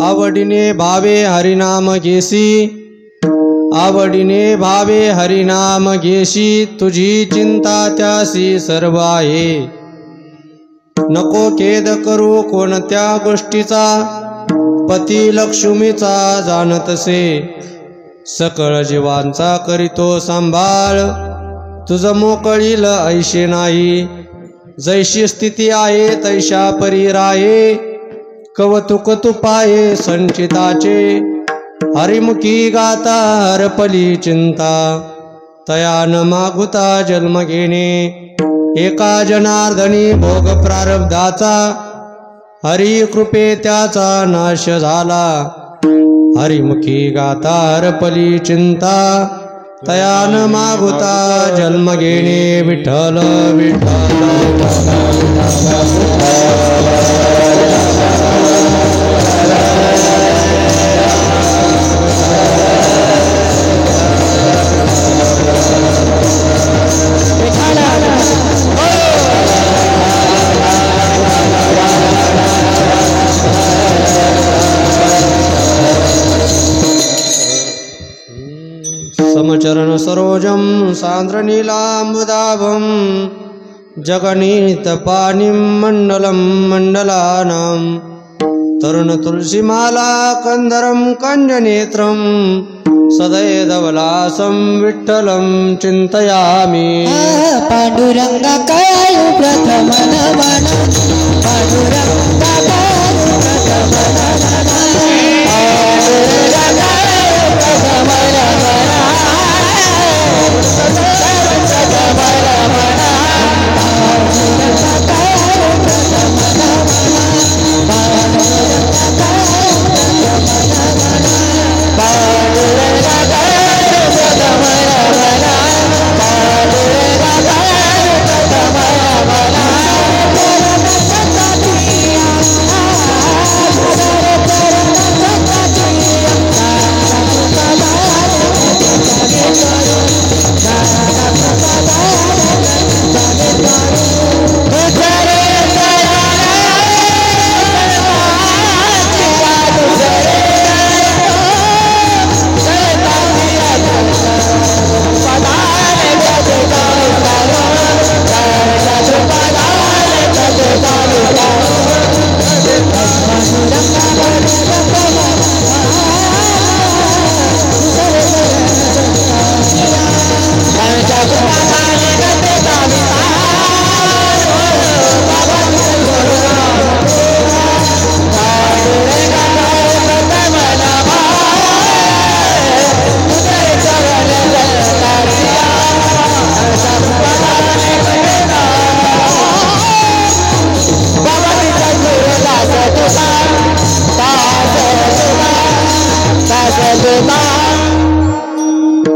आवडीने भावे हरिनाम घेसी, आवडीने भावे हरिनाम घेसी, तुझी चिंता त्यासी सर्व आहे. नको खेद करू कोणत्या गोष्टीचा, पती लक्ष्मीचा जाणतसे. सकळ जीवांचा करीतो सांभाळ, तुझ मोकळील ऐशे नाही. जैशी स्थिती आहे तैशा परी राहे, कौतुक तू पाये संचिताचे. हरिमुखी गाता हरपली चिंता, तया न मागुता जन्म घेणे. एका जनार्दनी भोग प्रारब्धाचा, हरी कृपे त्याचा नाश झाला. हरिमुखी गाता हरपली चिंता, तया न मागुता जन्म घेणे. विठ्ठल विठ्ठल समचरण सरोजम सान्द्रनीलाम्बुदाभं, जगनीतपानिं मण्डलं मण्डलानां. तरुण तुलसीमाला कंदरं कंजनेत्रं, सदैधवलासं विठ्ठलं चिन्तयामि. पांडुरंगा कायु प्रथम नमन, पांडुरंगा कायु प्रथम नमन, पांडुरंगा कायु प्रथम नमन.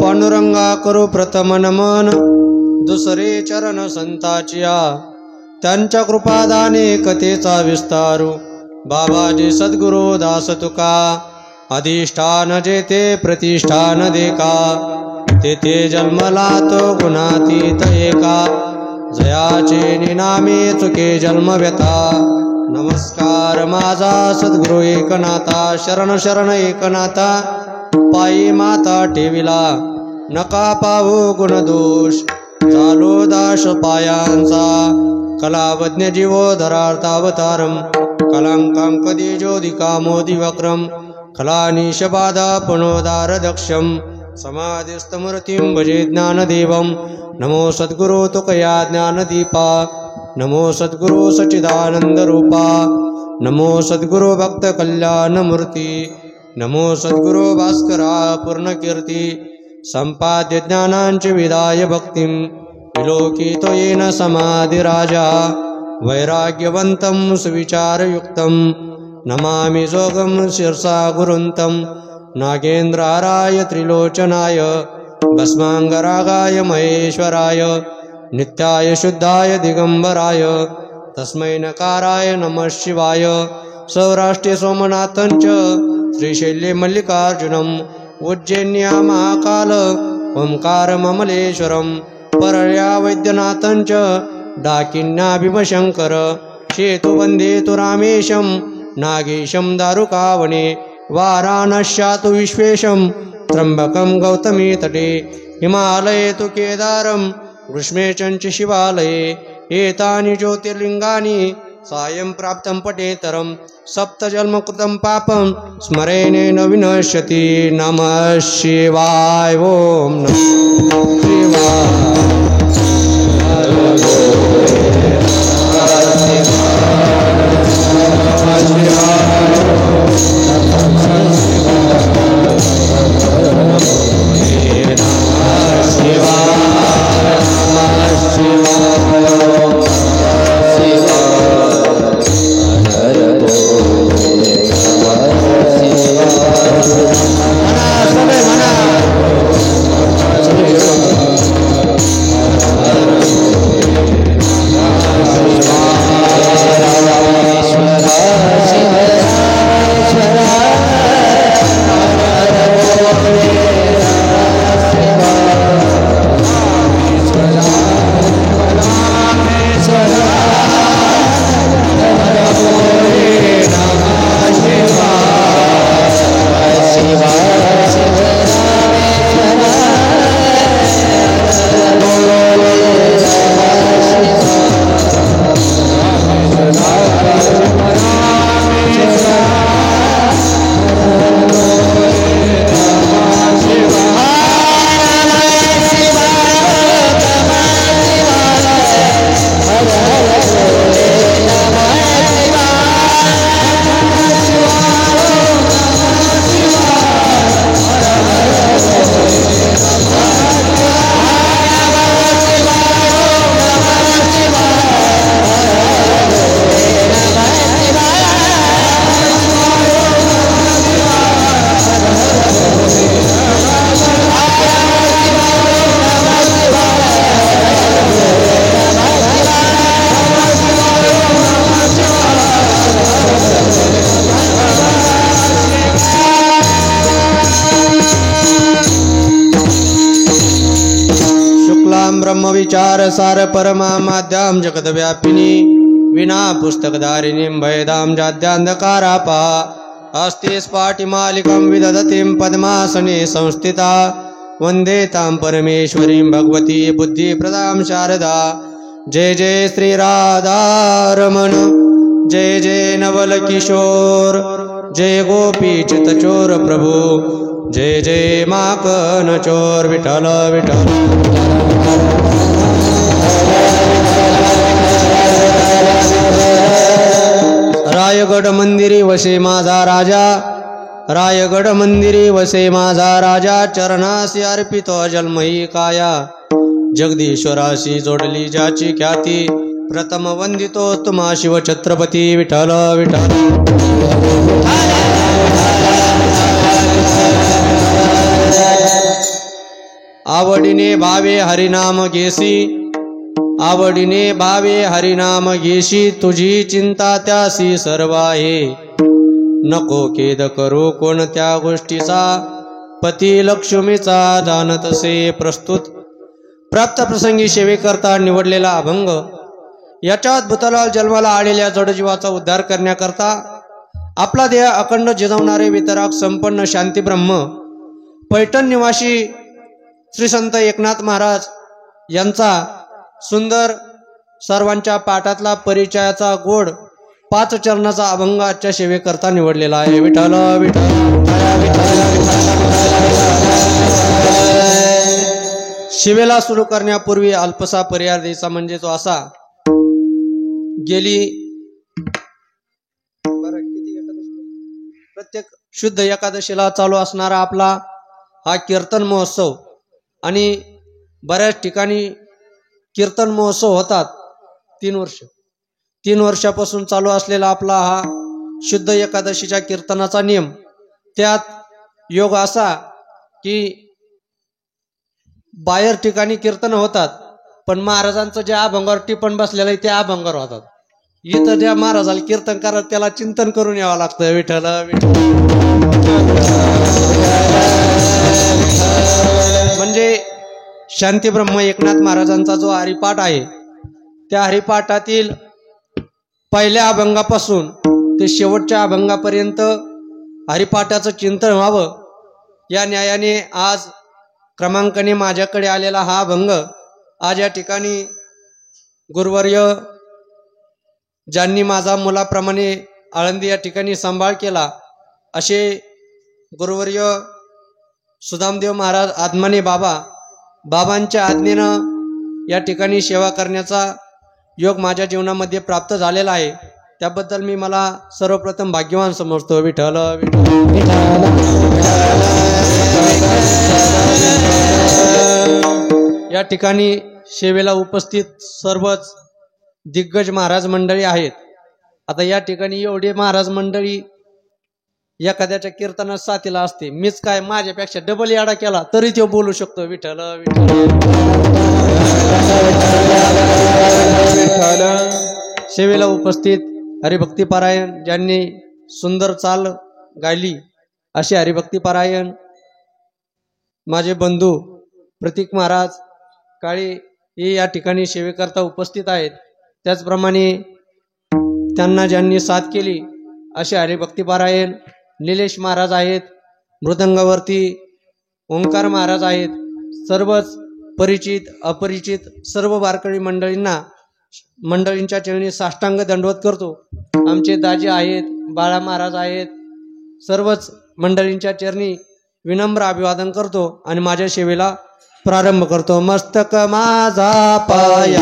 पांडुरंगा करू प्रथम नमन, दुसरे चरण संताचिया. त्यांच्या कृपादाने कथेचा विस्तारू, बाबाजी सद्गुरु दास तुका. अधिष्ठान जेथे प्रतिष्ठान देखा, तेथे जन्मला तो गुणातीत एका. जयाचे निनामे चुके जन्म व्यथा, नमस्कार माझा सद्गुरु एकनाथा. शरण शरण एकनाथा, पायी माता ठेविला. नका पाहू गुणदोष, झालो दाश पायांचा. कलावज्ञ जीवो धरार्थावतारम, कलांकां कधी ज्योतिका मोदी वक्रम. कलानीशबाधा पुनोदार दक्षम, समाधिस्तमूर्तिं भजे ज्ञानदेवं. नमो सद्गुरो तुकया ज्ञानदीपा, नमो सद्गुरो सच्चिदानंद रूपा. नमो सद्गुरो भक्त कल्याणमूर्ती, नमो सद्गुरो भास्करा पूर्णकीर्ती. संपाद्य ज्ञानांचे विदाय भक्तिं, विलोकितो येन समाधिराजा. वैराग्यवन्तं सुविचारयुक्तं, नमामि जोगं शिरसा गुरुन्तं. नागेन्द्राराय त्रिलोचनाय, भस्मांगरागाय महेश्वराय. नित्याय शुद्धाय दिगंबराय, तस्मै नकाराय नमः शिवाय. सौराष्ट्रे सोमनाथंच, श्रीशैल्ये मल्लिकार्जुनम्. उज्जैन्या महाकाल ओंकार ममलेश्वरम. परळ्या वैद्यनाथंच, डाकिन्या भीमशंकर. शेतु वंदे तु रामेशं, नागेशं दारुकावने वाराणस्यातु विश्वेशं त्र्यंबकं गौतमी तटे हिमालये तु केदारं ग्रीष्मे चञ्च शिवालये एतानि ज्योतिर्लिङ्गानि सायं प्राप्तं पठेतरं सप्तजन्मकृतं पापं स्मरेणेन विनश्यति नमः शिवाय ॐ नमः शिवाय। ब्रह्मविचार सार परमा माध्यां जगद्व्यापिनी विना पुस्तकधारिणीं भयदां जाद्यांधकारापा अस्ति स्फाटिमालिकं विदधतीं पद्मासने संस्थिता वन्दे तां परमेश्वरीं भगवती बुद्धिप्रदां शारदा। जय जय श्री राधारमण जय जय नवल किशोर जय गोपीचितचोर प्रभु जय जय माखन चोर विठ्ठल विठ्ठल। रायगड मंदिरी वसे माझा राजा रायगड मंदिरी वसे माझा राजा चरणासी अर्पितो जन्मही काया जगदीश्वराशी जोडली ज्याची ख्याती प्रथम वंदितो तुम्हा शिव छत्रपती विठ्ठल विठ्ठल। आवडीने भावे हरिनाम घेसी आवडीने भावे हरिनाम घेशी तुझी चिंता त्यासी सर्व आहे नको खेद करू कोणत्या गोष्टीचा पती लक्ष्मीचा जाणतसे प्रस्तुत प्राप्त प्रसंगी सेवेकरता निवडलेला अभंग याच्यात भूतलाल जन्माला आलेल्या जडजीवाचा उद्धार करण्याकरता आपला देह अखंड जिजवणारे वितराग संपन्न शांतीब्रह्म पैठण निवासी श्री संत एकनाथ महाराज यांचा सुंदर सर्वांच्या पाठातला परिचयाचा गोड 5 चरणाचा अभंग आजच्या सेवेकरता निवडलेला आहे। विठ्ठल विठ्ठल शिवेला सुरू करण्यापूर्वी अल्पसा पर्याय द्यायचा म्हणजे तो असा गेली प्रत्येक शुद्ध एकादशीला चालू असणारा आपला हा कीर्तन महोत्सव आणि बऱ्याच ठिकाणी कीर्तन महोत्सव होतात 3 वर्षापासून चालू असलेला आपला हा शुद्ध एकादशीच्या कीर्तनाचा नियम त्यात योग असा की बाहेर ठिकाणी कीर्तन होतात पण महाराजांचं ज्या अभंगावर टिपण बसलेलं आहे त्या अभंगावर होतात इथं ज्या महाराजाला कीर्तन करत त्याला चिंतन करून यावं लागतं विठ्ठल म्हणजे शांतीब्रह्म एकनाथ महाराजांचा जो हरिपाठ आहे त्या हरिपाठातील पहिल्या अभंगापासून ते शेवटच्या अभंगापर्यंत हरिपाठाचं चिंतन व्हावं या न्यायाने आज क्रमांकाने माझ्याकडे आलेला हा अभंग आज या ठिकाणी गुरुवर्य ज्यांनी माझा मुलाप्रमाणे आळंदी या ठिकाणी सांभाळ केला असे गुरुवर्य सुदामदेव महाराज आत्माने बाबांच्या आज्ञेनं या ठिकाणी सेवा करण्याचा योग माझ्या जीवनामध्ये प्राप्त झालेला आहे। त्याबद्दल मी मला सर्वप्रथम भाग्यवान समजतो। विठ्ठल या ठिकाणी सेवेला उपस्थित सर्वच दिग्गज महाराज मंडळी आहेत। आता या ठिकाणी एवढे महाराज मंडळी एखाद्याच्या कीर्तनात साथीला असते, मीच काय माझ्यापेक्षा डबल याडा केला तरी तो बोलू शकतो। विठ्ठल सेवेला उपस्थित हरिभक्तीपरायण ज्यांनी सुंदर चाल गायली असे हरिभक्तीपरायण माझे बंधू प्रतीक महाराज काळे हे या ठिकाणी सेवेकरता उपस्थित आहेत। त्याचप्रमाणे त्यांना ज्यांनी साथ केली असे हरिभक्तीपरायण निलेश महाराज आहेत, मृदंगावरती ओंकार महाराज आहेत। सर्वच परिचित अपरिचित सर्व वारकरी मंडळींच्या चरणी साष्टांग दंडवत करतो। आमचे दाजी आहेत, बाळा महाराज आहेत, सर्वच मंडळींच्या चरणी विनम्र अभिवादन करतो आणि माझ्या सेवेला प्रारंभ करतो। मस्तक माझा पाया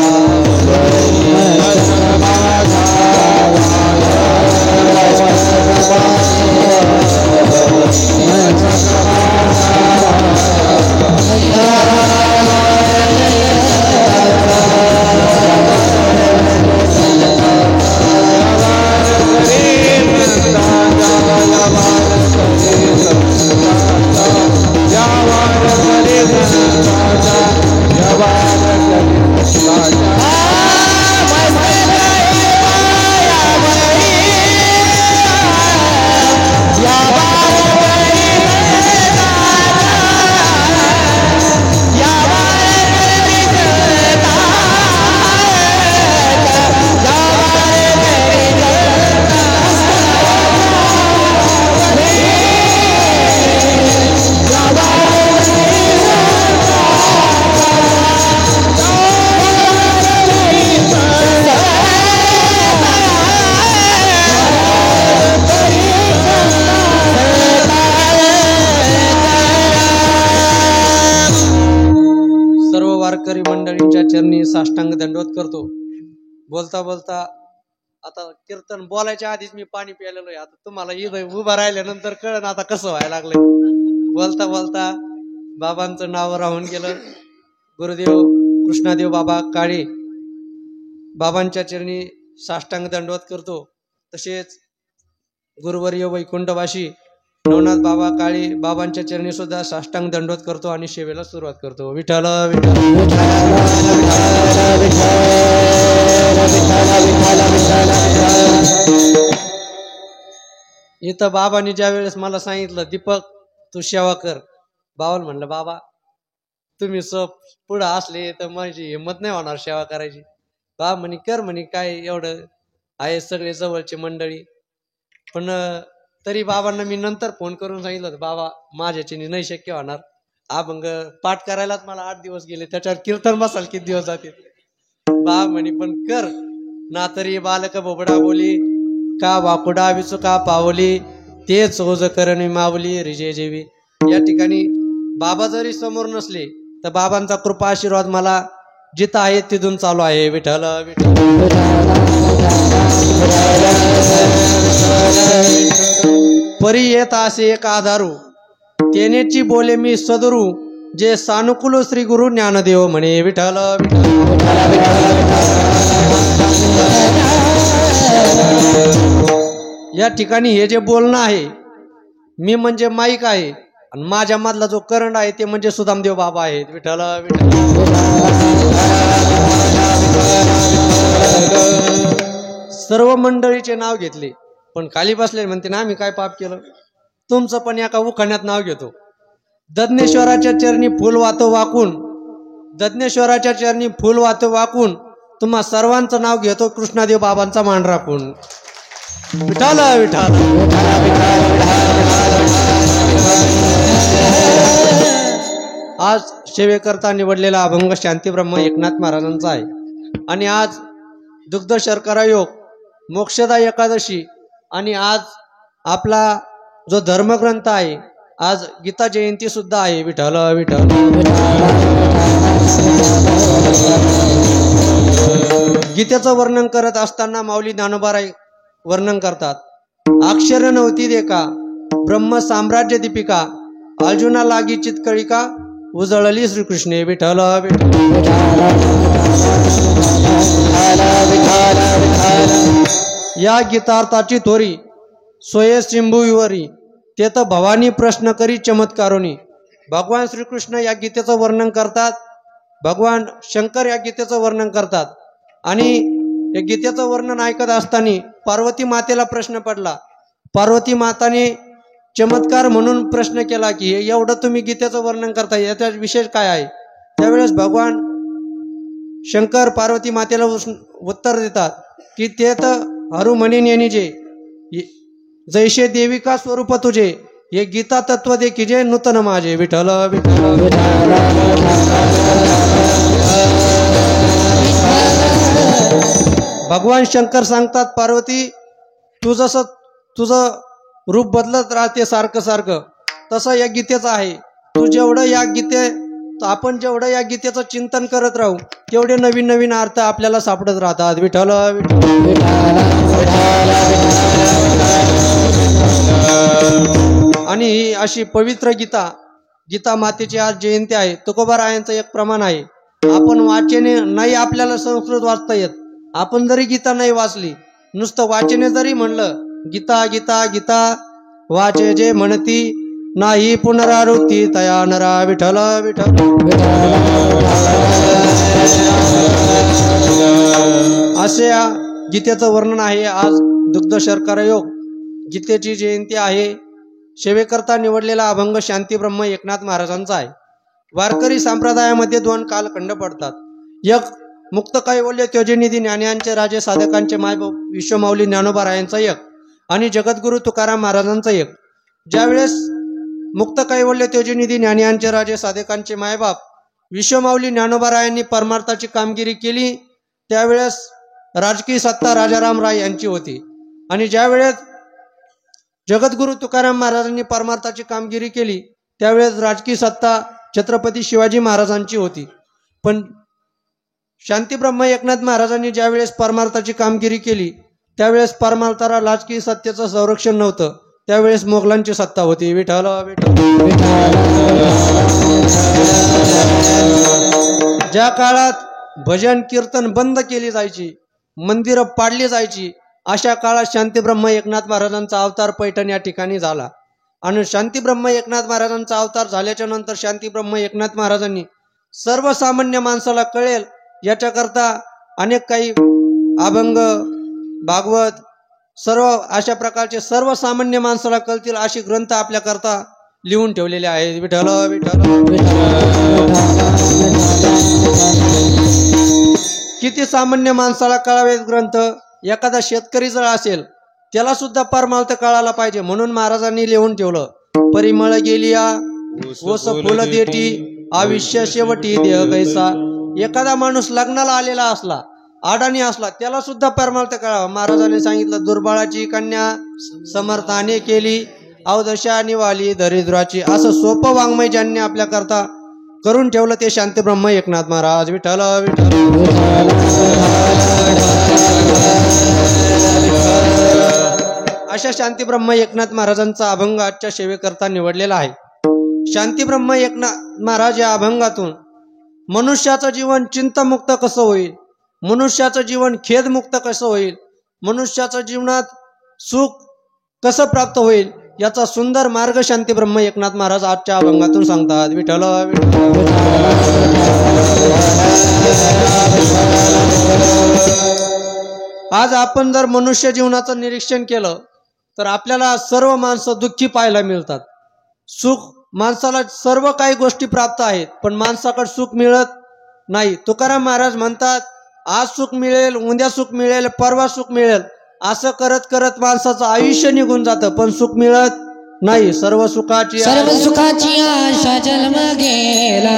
मंडळींच्या चरणी साष्टांग दंडवत करतो। बोलता बोलता आता कीर्तन बोलायच्या आधीच मी पाणी प्यायलेलो आहे। आता तुम्हाला इथं उभा राहिल्यानंतर कळण आता कसं व्हायला लागलंय। बोलता बोलता बाबांचं नाव राहून गेलं। गुरुदेव कृष्णादेव बाबा काळे बाबांच्या चरणी साष्टांग दंडवत करतो। तसेच गुरुवर्य वैकुंठवासी नवनाथ बाबा काळे बाबांच्या चरणी सुद्धा साष्टांग दंडवत करतो आणि सेवेला सुरुवात करतो। विठ्ठल इथं बाबांनी ज्या वेळेस मला सांगितलं दीपक तू सेवा कर, बाबाला म्हणलं बाबा तुम्ही पुढं असले तर माझी हिंमत नाही होणार सेवा करायची। बाबा म्हणे कर म्हणे, काय एवढं आहे सगळे जवळचे मंडळी। पण तरी बाबांना मी नंतर फोन करून सांगितलं बाबा माझ्याच्याने नाही शक्य होणार, अभंग पाठ करायलाच मला 8 दिवस गेले, त्याच्यावर कीर्तन बसाल किती दिवस जातील। बाबा म्हणे पण कर ना, तरी बालक बोबडा बोली का वाकुडा विचुका पावली तेच ओझ करणी मावली रिजे जेवी। या ठिकाणी बाबा जरी समोर नसले तर बाबांचा कृपा आशीर्वाद मला जिथं आहे तिथून चालू आहे। विठ्ठल परी येत असे एक आधारू तेनेची बोले मी सदरू जे सानुकूल श्री गुरु ज्ञानदेव म्हणे। विठ्ठल या ठिकाणी हे जे बोलणं आहे मी म्हणजे माईक आहे आणि माझ्या मधला जो करंट आहे ते म्हणजे सुदामदेव बाबा आहेत। विठ्ठल सर्व मंडळीचे नाव घेतले पण खाली बसले म्हणते ना आम्ही काय पाप केलं, तुमचं पण एका उखाण्यात नाव घेतो। दज्ञेश्वराच्या चरणी फुल वातो वाकून, दज्ञेश्वराच्या चरणी फुल वातो वाकून तुम्हा सर्वांचं नाव घेतो कृष्णादेव बाबांचा मान राखून। विठाल विठाल. आज सेवेकरता निवडलेला अभंग शांतीब्रह्म एकनाथ महाराजांचा आहे. आणि आज दुग्ध शर्करा योग, मोक्षदा एकादशी आणि आज आपला जो धर्मग्रंथ आहे, आज गीता जयंती सुद्धा आहे. विठ्ठल विठ्ठल. गीतेचं वर्णन करत असताना माऊली ज्ञानोबाराय वर्णन करतात. अक्षर नव्हती देखा ब्रह्म साम्राज्य दीपिका, अर्जुना लागी चितकळिका, उजळली श्रीकृष्णे. विठ्ठल या गीतार्थाची थोरी सोये सिंभुविवरी, तेथ भवानी प्रश्न करी चमत्कारोनी. भगवान श्रीकृष्ण या गीतेचं वर्णन करतात, भगवान शंकर या गीतेचं वर्णन करतात. आणि या गीतेचं वर्णन ऐकत असताना पार्वती मातेला प्रश्न पडला. पार्वती माताने चमत्कार म्हणून प्रश्न केला की एवढं तुम्ही गीतेचं वर्णन करता, याचा विशेष काय आहे. त्यावेळेस भगवान शंकर पार्वती मातेला उत्तर देतात की ते तर हरू म्हणेन यांनी जे जैसे देविका स्वरूप तुझे, हे गीता तत्व दे की जे नूतन माझे. विठ्ठल विठ्ठल. भगवान शंकर सांगतात, पार्वती तू जसं तुझं रूप बदलत राहते सारखं सारखं, तसं या गीतेचं आहे. तू जेवढं या आपण जेवढं या गीतेचं चिंतन करत राहू, तेवढे नवीन नवीन अर्थ आपल्याला सापडत राहतात. विठ्ठल आणि ही अशी पवित्र गीता मातेची आज जयंती आहे. तुकोबारायांचं एक प्रमाण आहे, आपण वाचने नाही आपल्याला संस्कृत वाचता येत, आपण जरी गीता नाही वाचली, नुसतं वाचने जरी म्हणलं गीता गीता गीता वाचे जे म्हणती, नाही पुनरावृत्ती तया नरा. विठ्ठल विठ्ठल. असे या गीतेचं वर्णन आहे. आज दुग्ध शर्करा योग गीतेची जयंती आहे. सेवेकरता निवडलेला अभंग शांतीब्रह्म एकनाथ महाराजांचा आहे. वारकरी संप्रदायामध्ये दोन कालखंड पडतात. एक मुक्त कैवल्य त्योजनिधी ज्ञान्यांचे राजे साधकांचे मायबाप विश्वमाऊली ज्ञानोबारायांचा एक, आणि जगद्गुरु तुकाराम महाराजांचा एक. ज्यावेळेस मुक्त कैवल्य त्योजनिधी ज्ञान्यांचे राजे साधकांचे मायबाप विश्वमाऊली ज्ञानोबारायांनी परमार्थाची कामगिरी केली, त्यावेळेस राजकीय सत्ता राजाराम राय यांची होती. आणि ज्यावेळेस जगद्गुरु तुकाराम महाराजांनी परमार्थाची कामगिरी केली, त्यावेळेस राजकीय सत्ता छत्रपती शिवाजी महाराजांची होती. पण शांतीब्रह्म एकनाथ महाराजांनी ज्यावेळेस परमार्थाची कामगिरी केली, त्यावेळेस परमार्थाला राजकीय सत्तेचं संरक्षण नव्हतं, त्यावेळेस मोगलांची सत्ता होती. विठ्ठल विठ्ठल. ज्या काळात भजन कीर्तन बंद केली जायची, मंदिरं पाडली जायची, अशा काळात शांतीब्रह्म एकनाथ महाराजांचा अवतार पैठण या ठिकाणी झाला. आणि शांतीब्रह्म एकनाथ महाराजांचा अवतार झाल्याच्या नंतर शांतीब्रह्म एकनाथ महाराजांनी सर्वसामान्य माणसाला कळेल याच्याकरता अनेक काही अभंग, भागवत, सर्व अशा प्रकारचे सर्वसामान्य माणसाला कळतील अशी ग्रंथ आपल्याकरता लिहून ठेवलेले आहेत. विठ्ठल विठ्ठल. किती सामान्य माणसाला कळावेत ग्रंथ. एखादा शेतकरी जर असेल त्याला सुद्धा परमार्थ कळायला पाहिजे, म्हणून महाराजांनी लिहून ठेवलं. परिमळ गेलिया ओस फुल देठी, आयुष्य शेवटी देह कैसा. एखादा माणूस लग्नाला आलेला असला, आडाणी असला, त्याला सुद्धा परमार्थ कळावा. महाराजांनी सांगितलं, दुर्बळाची कन्या समर्थाने केली, अवदशा निवाली दरिद्राची. असं सोपं वाङ्मय ज्यांनी आपल्या करता करून ठेवलं ते शांतीब्रह्म एकनाथ महाराज. विठ्ठल विठ्ठल. अशा शांतीब्रह्म एकनाथ महाराजांचा अभंग आजच्या सेवेकरता निवडलेला आहे. शांतीब्रह्म एकनाथ महाराज या अभंगातून मनुष्याचं जीवन चिंतामुक्त कसं होईल, मनुष्याचं जीवन खेदमुक्त कसं होईल, मनुष्याचं जीवनात सुख कसं प्राप्त होईल, याचा सुंदर मार्ग शांतीब्रह्म एकनाथ महाराज आजच्या अभंगातून सांगतात. विठ्ठल आज आपण जर मनुष्य जीवनाचं निरीक्षण केलं तर आपल्याला सर्व माणसं दुःखी पाहायला मिळतात. सुख माणसाला सर्व काही गोष्टी प्राप्त आहेत, पण माणसाकडे सुख मिळत नाही. तुकाराम महाराज म्हणतात, आज सुख मिळेल, उद्या सुख मिळेल, परवा सुख मिळेल, असं करत करत माणसाचं आयुष्य निघून जातं पण सुख मिळत नाही. सर्व सुखाची आशा जन्म गेला.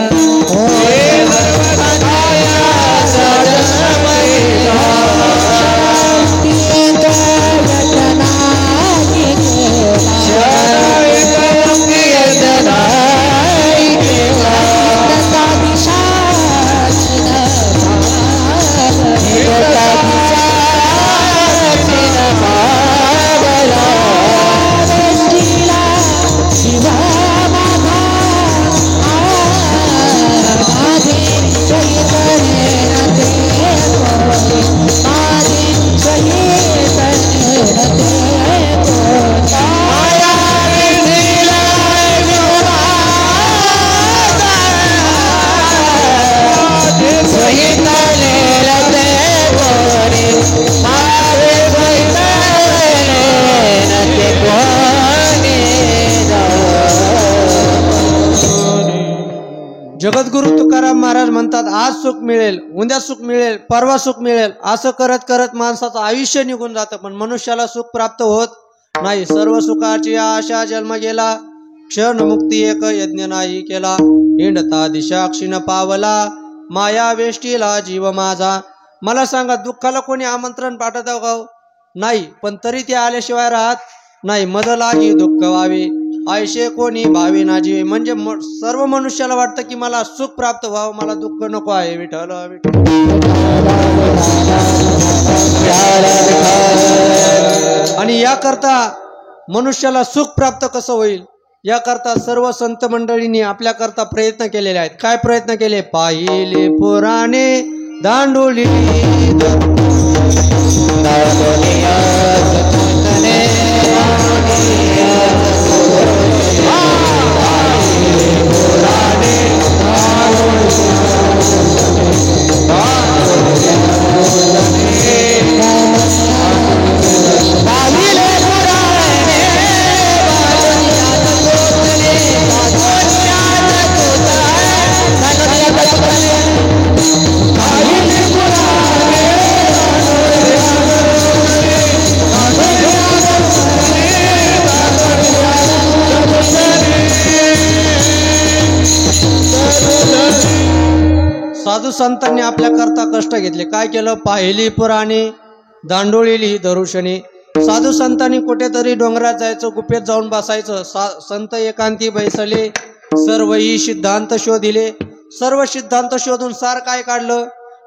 जगद्गुरु तुकाराम महाराज म्हणतात, आज सुख मिळेल, उद्या सुख मिळेल, परवा सुख मिळेल, असं करत करत माणसाचं आयुष्य निघून जातं पण मनुष्याला सुख प्राप्त होत नाही. सर्व सुखाची आशा जन्म गेला, क्षण मुक्ती एक यज्ञ नाही केला. हिंडता दिशा क्षीण पावला, माया वेष्टीला जीव माझा. मला सांगा, दुःखाला कोणी आमंत्रण पाठवत का? नाही, पण तरी ते आल्याशिवाय राहत नाही. मद लागी दुःख व्हावे, आयशे कोणी भावी नाजी. म्हणजे सर्व मनुष्याला वाटतं की मला सुख प्राप्त व्हावं, मला दुःख नको आहे. विठ्ठल विठ्ठल. आणि याकरता मनुष्याला सुख प्राप्त कसं होईल याकरता सर्व संत मंडळींनी आपल्याकरता प्रयत्न केलेले आहेत. काय प्रयत्न केले? पाहिले पुराणे दांडोली साधू संतांनी आपल्याकरता कष्ट घेतले. काय केलं? पाहिली पुराणे दांडोळीली दरुशनी. साधू संतांनी कुठेतरी डोंगरात जायचं, गुफेत जाऊन बसायचं. संत एकांती बैसले, सर्व ही सिद्धांत शोधिले. सर्व सिद्धांत शोधून सार काय काढलं?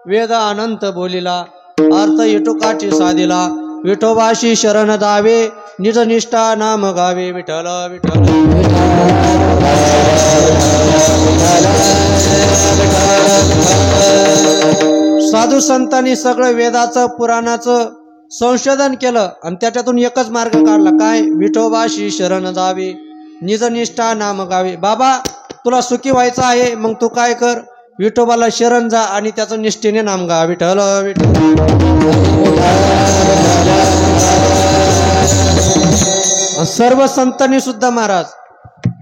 वेद अनंत बोलिला, अर्थ इटुकाची साधिला. विठोबाशी शरण जावे, निज निष्ठा नाम गावे. विठ्ठल विठ्ठल. साधू संतांनी सगळं वेदाचं पुराणाचं संशोधन केलं आणि त्याच्यातून एकच मार्ग काढला. काय? विठोबाशी शरण जावे, निज निष्ठा नाम गावे. बाबा तुला सुखी व्हायचं आहे, मग तू काय कर? विठोबाला शरण जा आणि त्याचं निष्ठेने नाम गा. विठ्ठल विठ्ठल. सर्व संतांनी सुद्धा महाराज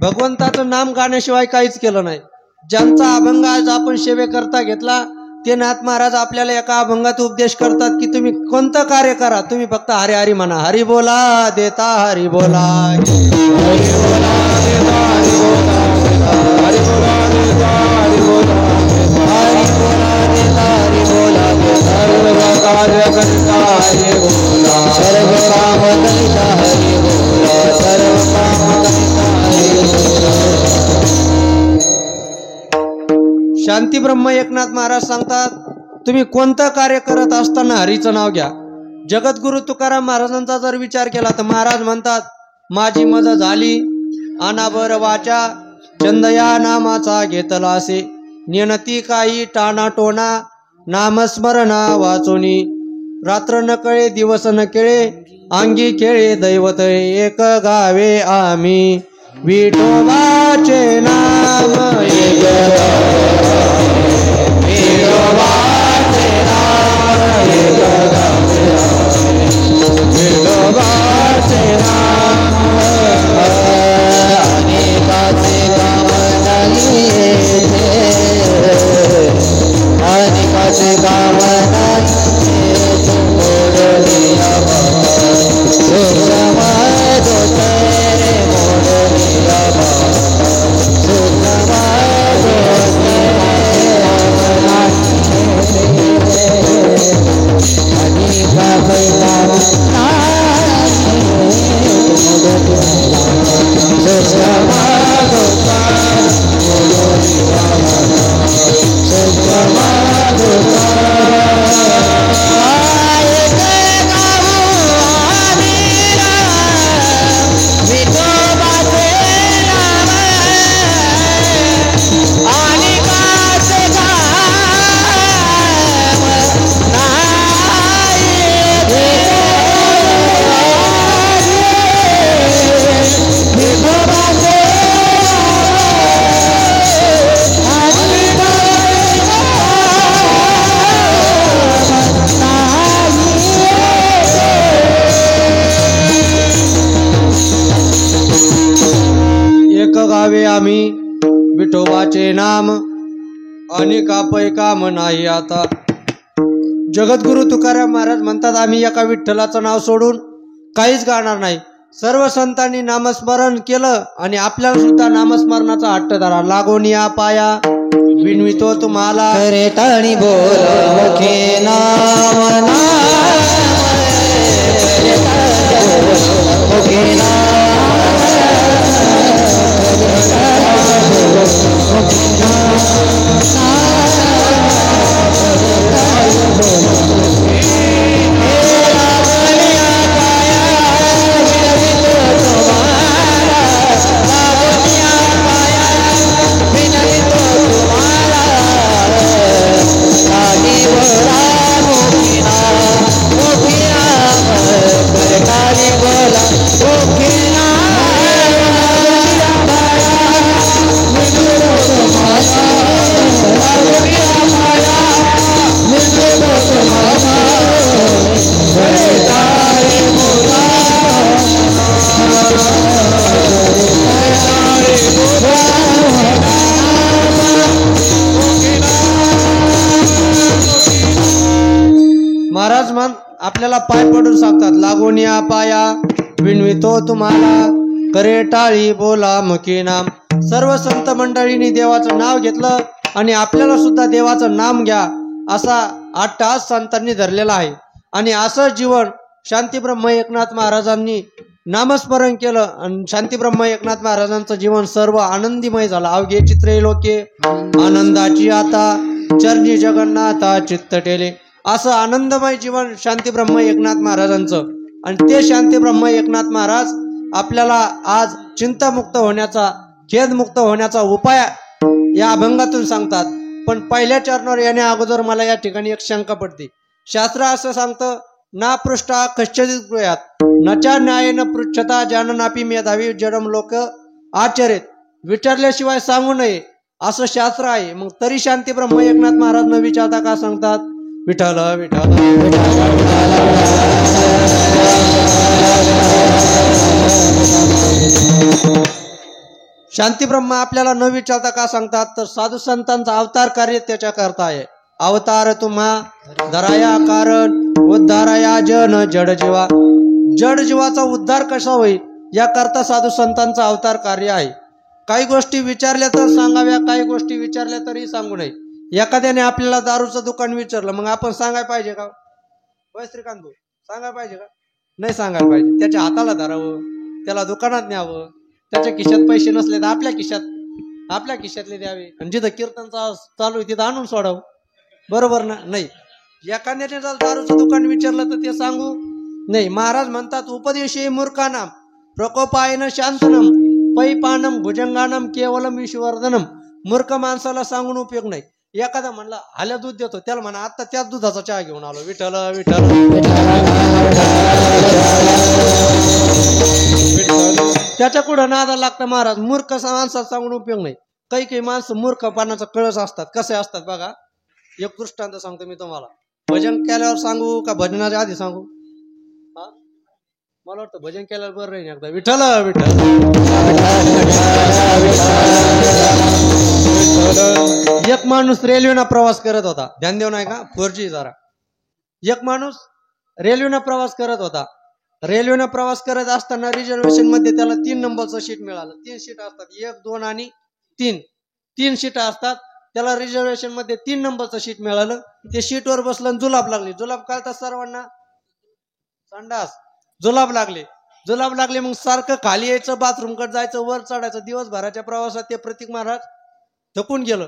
भगवंताचं नाम गाण्याशिवाय काहीच केलं नाही. ज्यांचा अभंग आज आपण सेवेकरता घेतला ते नाथ महाराज आपल्याला एका अभंगात उपदेश करतात की तुम्ही कोणतं कार्य करा, तुम्ही फक्त हरी हरी म्हणा. हरी बोला देता हरी बोला, हरी बोला देता हरी बोला, हरी बोला देता हरी बोला, हरी बोला देता हरी बोला. सर्व कार्य करता हरी बोला, सर्व काम करता हरी बोला, सर्व काम करता हरी बोला. शांती ब्रह्म एकनाथ महाराज सांगतात, तुम्ही कोणतं कार्य करत असताना हरीचं नाव घ्या. जगद्गुरु तुकाराम महाराजांचा जर विचार केला तर महाराज म्हणतात, माझी मज झाली अनाबर वाचा, चंद या नामाचा घेतला असे. नेनती काही टाणा टोना, नामस्मरणा वाचोनी. रात्र न कळे दिवस न केळे, अंगी खेळे दैवत एक गावे आम्ही. विठोबाचे नाम एक गावे, विठोबाचे नाम एक गावे, विठोबाचे नाम. अनेकाचे काम नाही अनेकाचे काम नाही. एक गावे आम्ही विठोबाचे नाम अनेका पै काम नाही आता. जगद्गुरु तुकाराम महाराज म्हणतात आम्ही एका विठ्ठलाचं नाव सोडून काहीच गाणार नाही. सर्व संतांनी नामस्मरण केलं आणि आपल्याला सुद्धा नामस्मरणाचा हट्ट धरा. लागून या पाया विनवितो तुम्हाला करे टाणी बोल मुखे नाम मुखे महाराज मान आपल्याला पाय पडून सांगतात लागून या पाया विनवितो तुम्हाला करे टाळी बोला मुखी नाम. सर्व संत मंडळींनी देवाचं नाव घेतलं आणि आपल्याला सुद्धा देवाचं नाम घ्या असा अट्टहास संतांनी धरलेला आहे. आणि असं जीवन शांतीब्रह्म एकनाथ महाराजांनी नामस्मरण केलं आणि शांतीब्रह्म एकनाथ महाराजांचं जीवन सर्व आनंदीमय झालं. अवघे चित्रे लोके आनंदाची आता चरणी जगन्नाथा चित्त टेले. असं आनंदमय जीवन शांतीब्रह्म एकनाथ महाराजांचं. आणि ते शांतीब्रह्म एकनाथ महाराज आपल्याला आज चिंतामुक्त होण्याचा खेदमुक्त होण्याचा उपाय या अभंगातून सांगतात. पण पहिल्या चरणावर येण्या अगोदर मला या ठिकाणी एक शंका पडते. शास्त्र असं सांगतं ना पृष्ठा कश्चित ब्रूयात नचा न्यायेन पृच्छता जाननापी मेधावी जडम लोक आचरित. विचारल्याशिवाय सांगू नये असं शास्त्र आहे. मग तरी शांतीब्रह्म एकनाथ महाराज न विचारता का सांगतात विठ्ठल विठ्ठल शांतीब्रह्म आपल्याला न विचारता का सांगतात तर साधू संतांचा अवतार कार्य त्याच्या करता आहे. अवतार तुम्हा धराया कारण उद्धाराया जन जड जीवा. जड जीवाचा उद्धार कसा होईल याकरता साधू संतांचा अवतार कार्य आहे. काही गोष्टी विचारल्या तर सांगाव्या, काही गोष्टी विचारल्या तरी सांगू नये. एखाद्याने आपल्याला दारूचं दुकान विचारलं मग आपण सांगायला पाहिजे का? होय श्रीकांत भाऊ, सांगायला पाहिजे का? नाही सांगायला पाहिजे. त्याच्या हाताला धरावं, त्याला दुकानात न्यावं. त्याच्या खिशात पैसे नसले तर आपल्या खिशातले द्यावे. आणि जिथं कीर्तन चालू आहे तिथं आणून सोडावं. बरोबर ना? नाही. एखाद्याने जर दारूचं दुकान विचारलं तर ते सांगू नाही. महाराज म्हणतात उपदेशे मूर्खानाम प्रकोपायन शांतनम पैपानम भुजंगानम केवलम विश्ववर्धनम. मूर्ख माणसाला सांगून उपयोग नाही. एखादा म्हणला आल्या दूध देतो त्याला म्हणा आता त्याच दुधाचा चहा घेऊन आलो. विठ्ठल विठ्ठल त्याच्या कुठं नादा लागतं महाराज. मूर्ख माणसाला सांगून उपयोग नाही. काही माणसं मूर्खपणाचा कळस असतात. कसे असतात बघा. एक दृष्टांत सांगतो मी तुम्हाला. भजन केल्यावर सांगू का भजनाच्या आधी सांगू? हा मला वाटतं भजन केल्यावर बरं राहील एकदा. विठ्ठल विठ्ठल एक माणूस रेल्वेनं प्रवास करत होता. ध्यान देऊ नाही का? 4G जरा. एक माणूस रेल्वेनं प्रवास करत होता. रेल्वेनं प्रवास करत असताना रिझर्वेशन मध्ये त्याला 3 नंबरचं सीट मिळालं. 3 सीट असतात, 1, 2 आणि 3. 3 सीट असतात. त्याला रिझर्वेशन मध्ये 3 नंबरचं सीट मिळालं. ते सीटवर बसलं जुलाब लागली. जुलाब कळतात सर्वांना. संडास जुलाब लागले मग सारखं खाली यायचं, बाथरूम कडे जायचं, वर चढायचं. दिवसभराच्या प्रवासात ते प्रतीक महाराज थकून गेलं.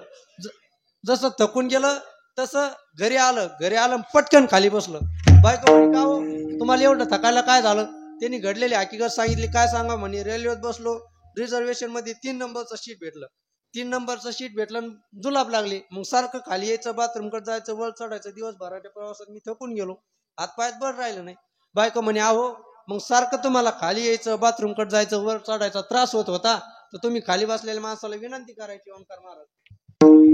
जसं थकून गेलं तसं घरी आलं पटकन खाली बसलं. बायको म्हणे, का हो तुम्हाला एवढं थकायला काय झालं? त्यांनी घडलेली हकीकत सांगितली. काय सांगा म्हणे, रेल्वेत बसलो, रिझर्वेशन मध्ये 3 नंबरचं सीट भेटलं. 3 नंबरचं सीट भेटलं, जुलाब लागली. मग सारखं खाली यायचं, बाथरूम कडे जायचं, वर चढायचं. दिवसभराच्या प्रवासात मी थकून गेलो, हातपायात बळ राहिलं नाही. बायको म्हणे, आहो मग सारखं तुम्हाला खाली यायचं, बाथरूम कडे जायचं, वर चढायचा त्रास होत होता, तर तुम्ही खाली बसलेल्या माणसाला विनंती करायची, ओंकार महाराज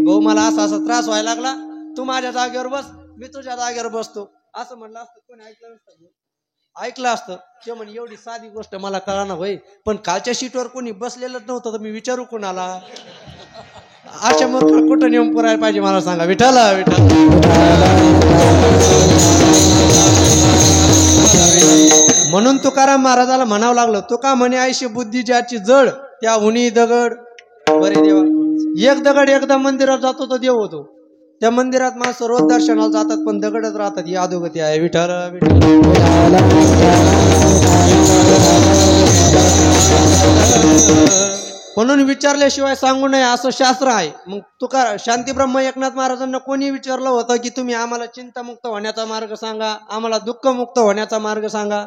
भाऊ मला असा त्रास व्हायला लागला, तू माझ्या जागेवर बस, मी तुझ्या जागेवर बसतो. असं म्हणलं असतं, कोणी ऐकलं असतं. ते म्हणे, एवढी साधी गोष्ट मला कळाना होय, पण खालच्या सीटवर कोणी बसलेलंच नव्हतं, तर मी विचारू कोणाला? अशा मूर्ख कुठं नियम पुरायला पाहिजे मला सांगा. विठ्ठल म्हणून तुकाराम महाराजाला म्हणावं लागलं, तुका म्हणे आयशी बुद्धी ज्याची जड, त्या उनी दगड. बरे देवा, एक दगड एकदा मंदिरात जातो तो देव होतो. त्या मंदिरात माणसं रोज दर्शनाला जातात, पण दगडच राहतात. ही अधोगती आहे. विठ्ठल म्हणून विचारल्याशिवाय सांगू नये असं शास्त्र आहे. मग तुका शांतीब्रह्म एकनाथ महाराजांना कोणी विचारलं होतं की तुम्ही आम्हाला चिंतामुक्त होण्याचा मार्ग सांगा, आम्हाला दुःखमुक्त होण्याचा मार्ग सांगा?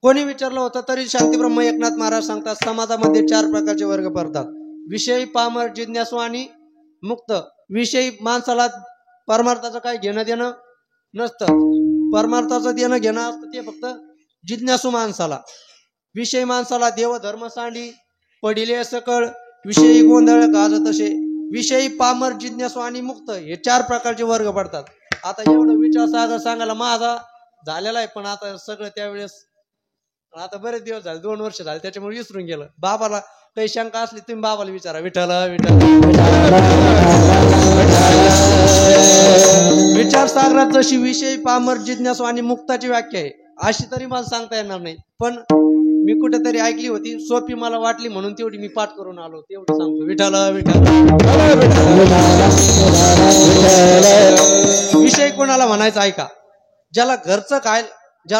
कोणी विचारलं होतं तरी शांतीब्रह्म एकनाथ महाराज सांगतात, समाजामध्ये 4 प्रकारचे वर्ग पडतात: विषयी, पामर, जिज्ञासू आणि मुक्त. विषयी माणसाला परमार्थाचं काही घेणं देणं नसतं, परमार्थाचं देणं घेणं असतं ते फक्त जिज्ञासू माणसाला. विषयी माणसाला देव धर्म सांडी पडिले सकळ, विषयी गोंधळ गाज तसे. विषयी, पामर, जिज्ञासू आणि मुक्त हे 4 प्रकारचे वर्ग पडतात. आता एवढं विचार सागर सांगायला माझा झालेला आहे, पण आता सगळं त्यावेळेस आता बरेच दिवस झाले, 2 वर्ष झाले, त्याच्यामुळे विसरून गेलं. बाबाला काही शंका असली तुम्ही बाबाला विचारा. विठ्ठल विचार सागरात जशी विषयी, पामर, जिज्ञासू आणि मुक्ताची व्याख्या आहे अशी तरी मला सांगता येणार नाही, पण मी कुठेतरी ऐकली होती, सोपी मला वाटली म्हणून तेवढी मी पाठ करून आलो, तेवढं सांगतो. विठ्ठल विषय कोणाला म्हणायचा ऐका, ज्याला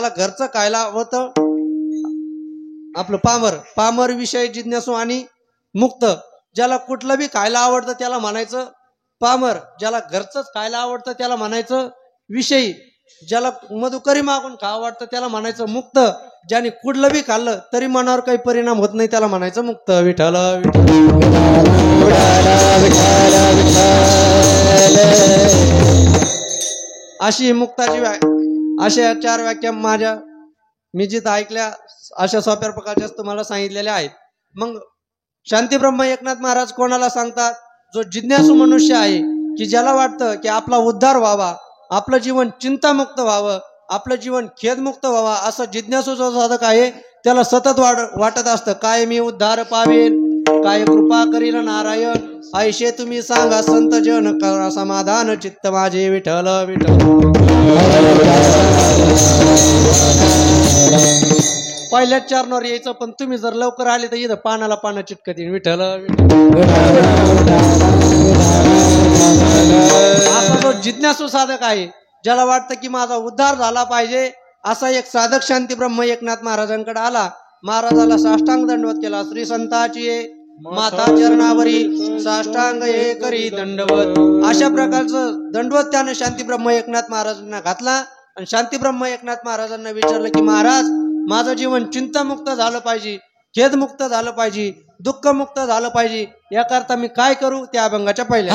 घरचं खायला होतं आपलं पामर विषय, जिज्ञासू आणि मुक्त. ज्याला कुठलं बी खायला आवडतं त्याला म्हणायचं पामर, ज्याला घरचंच खायला आवडतं त्याला म्हणायचं विषयी, ज्याला मधुकरी मागून खावं वाटतं त्याला म्हणायचं मुक्त, ज्याने कुठलं बी खाल्लं तरी मनावर काही परिणाम होत नाही त्याला म्हणायचं मुक्त. विठ्ठल अशी मुक्ताची अशा 4 व्याख्या मी जिथं ऐकल्या अशा सोप्या प्रकारच्या तुम्हाला सांगितलेल्या आहेत. मग शांतीब्रह्म एकनाथ महाराज कोणाला सांगतात? जो जिज्ञासू मनुष्य आहे, की ज्याला वाटतं की आपला उद्धार व्हावा, आपलं जीवन चिंतामुक्त व्हावं, आपलं जीवन खेदमुक्त व्हावा, असं जिज्ञासू जो साधक आहे त्याला सतत वाटत असतं, काय मी उद्धार पावेल, काय कृपा करील नारायण, ऐशे तुम्ही सांगा संत जन, करा समाधान चित्त माझे. विठ्ठल पहिल्याच चरणावर यायचं, पण तुम्ही जर लवकर आले तर इथं पानाला पानं चिटकत येईल. विठ्ठल असा जो जिज्ञासू साधक आहे, ज्याला वाटतं की माझा उद्धार झाला पाहिजे, असा एक साधक शांतीब्रह्म एकनाथ महाराजांकडे आला. महाराजाला साष्टांग दंडवत केला. श्री संताची माता चरणावरी साष्टांग हे करी दंडवत. अशा प्रकारचं दंडवत त्याने शांतीब्रह्म एकनाथ महाराजांना घातला आणि शांतीब्रह्म एकनाथ महाराजांना विचारलं की महाराज, माझं जीवन चिंतामुक्त झालं पाहिजे, खेदमुक्त झालं पाहिजे, दुःखमुक्त झालं पाहिजे, याकरता मी काय करू? त्या अभंगाच्या पहिल्या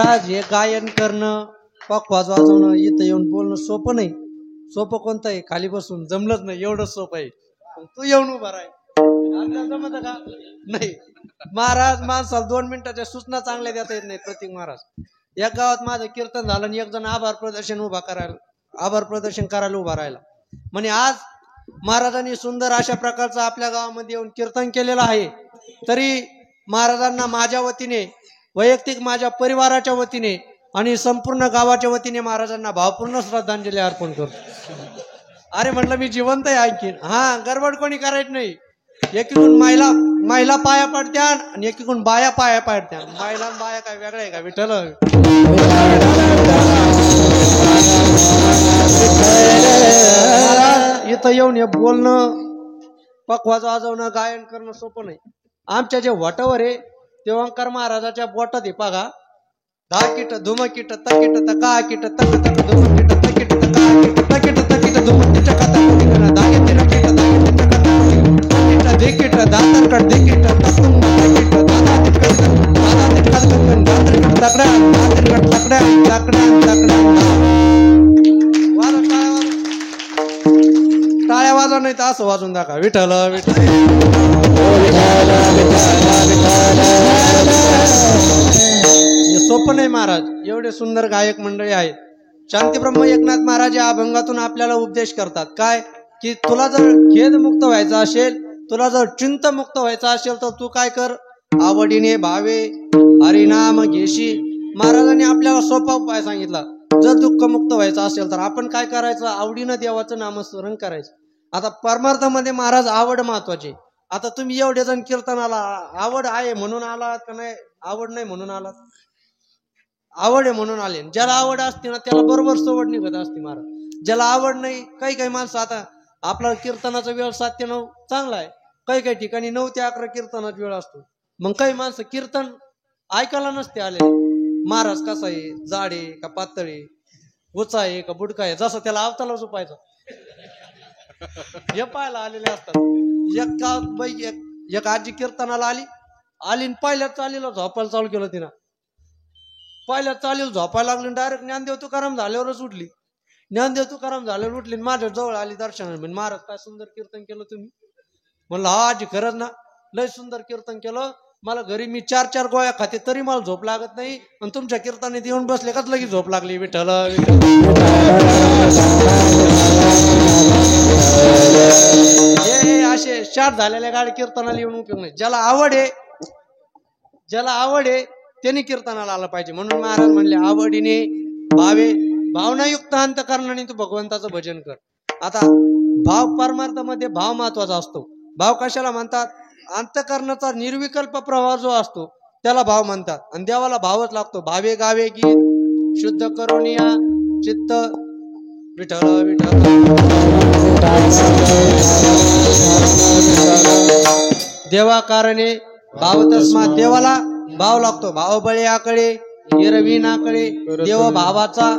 महाराज हे गायन करणं पखवाज वाजवणं इथं येऊन बोलणं सोपं नाही. सोपं कोणतं आहे? खाली बसून जमलंच नाही एवढं सोपं आहे. तू येऊन उभा राय आपल्याला जमत का? नाही. महाराज माणसाला 2 मिनिटाच्या सूचना चांगल्या देता येत नाही. प्रतीक महाराज एक गावात माझं कीर्तन झालं आणि एक जण आभार प्रदर्शन करायला उभा राहिला. म्हणे आज महाराजांनी सुंदर अशा प्रकारचं आपल्या गावामध्ये येऊन कीर्तन केलेलं आहे, तरी महाराजांना माझ्या वतीने, वैयक्तिक माझ्या परिवाराच्या वतीने आणि संपूर्ण गावाच्या वतीने महाराजांना भावपूर्ण श्रद्धांजली अर्पण करतो. अरे म्हटलं मी जिवंत आहे आणखीन. हा, गडबड कोणी करायची नाही. एकीकडून महिला पाया पडत्या आणि एकीकडून बाया पाया पडत्या. महिला बाया काय वेगळं आहे का? विठ्ठल इथं येऊन हे बोलणं, पखवाज वाजवणं, गायन करणं सोपं नाही. आमच्या जे वटावर आहे ते ओंकार महाराजाच्या बोटात आहे बघा. 10 किट धुम किट तकिट तका किट तक तक धुम किट तकिट तका किट तकिट तकिट धुम किट चका तक दागे तिन किट दागे चका तक देखिट दातर कट देखिट तकुम देखिट दादा तिकट दादा तिकट दातर कट तकड्या दातर कट तकड्या तकड्या वाजव टाळ्या वाजव नाही तर असं वाजून दाखवा. विठ्ठल विठ्ठल सोपं नाही महाराज. एवढे सुंदर गायक मंडळी आहेत. शांतीब्रह्म एकनाथ महाराज या अभंगातून आपल्याला उपदेश करतात काय, की तुला जर खेदमुक्त व्हायचा असेल, तुला जर चिंतमुक्त व्हायचा असेल तर तू काय कर, आवडीने भावे हरिनाम घेशी. महाराजांनी आपल्याला सोपा उपाय सांगितला. जर दुःखमुक्त व्हायचं असेल तर आपण काय करायचं, आवडीनं देवाचं नामस्मरण करायचं. आता परमार्थामध्ये महाराज आवड महत्वाची. आता तुम्ही एवढे जण कीर्तनाला आवड आहे म्हणून आलात का नाही, आवड नाही म्हणून आलात? आवड आहे म्हणून आले. ज्याला आवड असते ना त्याला बरोबर सवड निघत असते महाराज. ज्याला आवड नाही, काही माणसं, आता आपला कीर्तनाचा वेळ 7 ते 9 चांगला आहे, काही ठिकाणी 9 ते 11 कीर्तनाचा वेळ असतो. मग काही माणसं कीर्तन ऐकायला नसते आले. महाराज कसा आहे, जाड आहे का पातळ आहे, उचा आहे का बुडका आहे, जसं त्याला आवताला झोपायचं हे पाहायला आलेले असतात. एक आजी कीर्तनाला आली पहिल्या चालीला झोपायला चालू केलं तिनं. पहिल्या चालीला झोपायला लागली, डायरेक्ट ज्ञानदेव तुकाराम झाल्यावरच उठली. ज्ञानदेव तुकाराम झाल्यावर उठली, माझ्या जवळ आली दर्शनाला. म्हणजे महाराज काय सुंदर कीर्तन केलं तुम्ही. म्हणलं हा आजी खरंच ना, लय सुंदर कीर्तन केलं. मला घरी मी 4 गोळ्या खाते तरी मला झोप लागत नाही, आणि तुमच्या कीर्तनात येऊन बसले काच लगेच झोप लागली. विठ्ठल हे असे शाट झालेल्या गाडी कीर्तनाला येऊन उपयोग नाही. ज्याला आवड आहे त्यांनी कीर्तनाला आलं पाहिजे. म्हणून महाराज म्हणले आवडीने भावनायुक्त अंतःकरणाने तू भगवंताचं भजन कर. आता भाव, परमार्थामध्ये भाव महत्वाचा असतो. भाव कशाला म्हणतात? अंतःकरणाचा निर्विकल्प प्रवाह जो असतो त्याला भाव म्हणतात. आणि देवाला भावच लागतो. भावे गावे गीत शुद्ध करून या चित्त. विठ्ठल विठ्ठल देवा कारणे भाव तस्मात. देवाला भाव लागतो. भाव बळ्याकडे हिरवीनाकडे देव भावाचा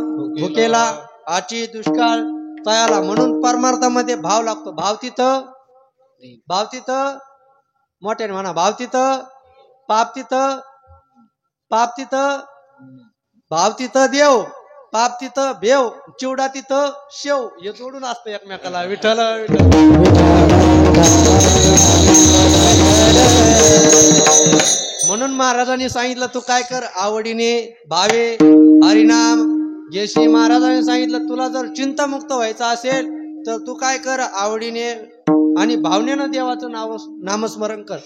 भुकेला आची दुष्काळ तयाला. म्हणून परमार्थामध्ये भाव लागतो. भाव तिथं मोठ्याने म्हणा, भाव तिथं पाप तिथं, पाप तिथं भाव तिथं देव, पाप तिथं भेव, चिवडा तिथं शेव. हे जोडून असतं एकमेकाला. विठ्ठल म्हणून महाराजांनी सांगितलं तू काय कर, आवडीने भावे हरिनाम घेशी. महाराजांनी सांगितलं तुला जर चिंतामुक्त व्हायचं असेल तर तू काय कर, आवडीने आणि भावनेनं देवाचं नामस्मरण कर.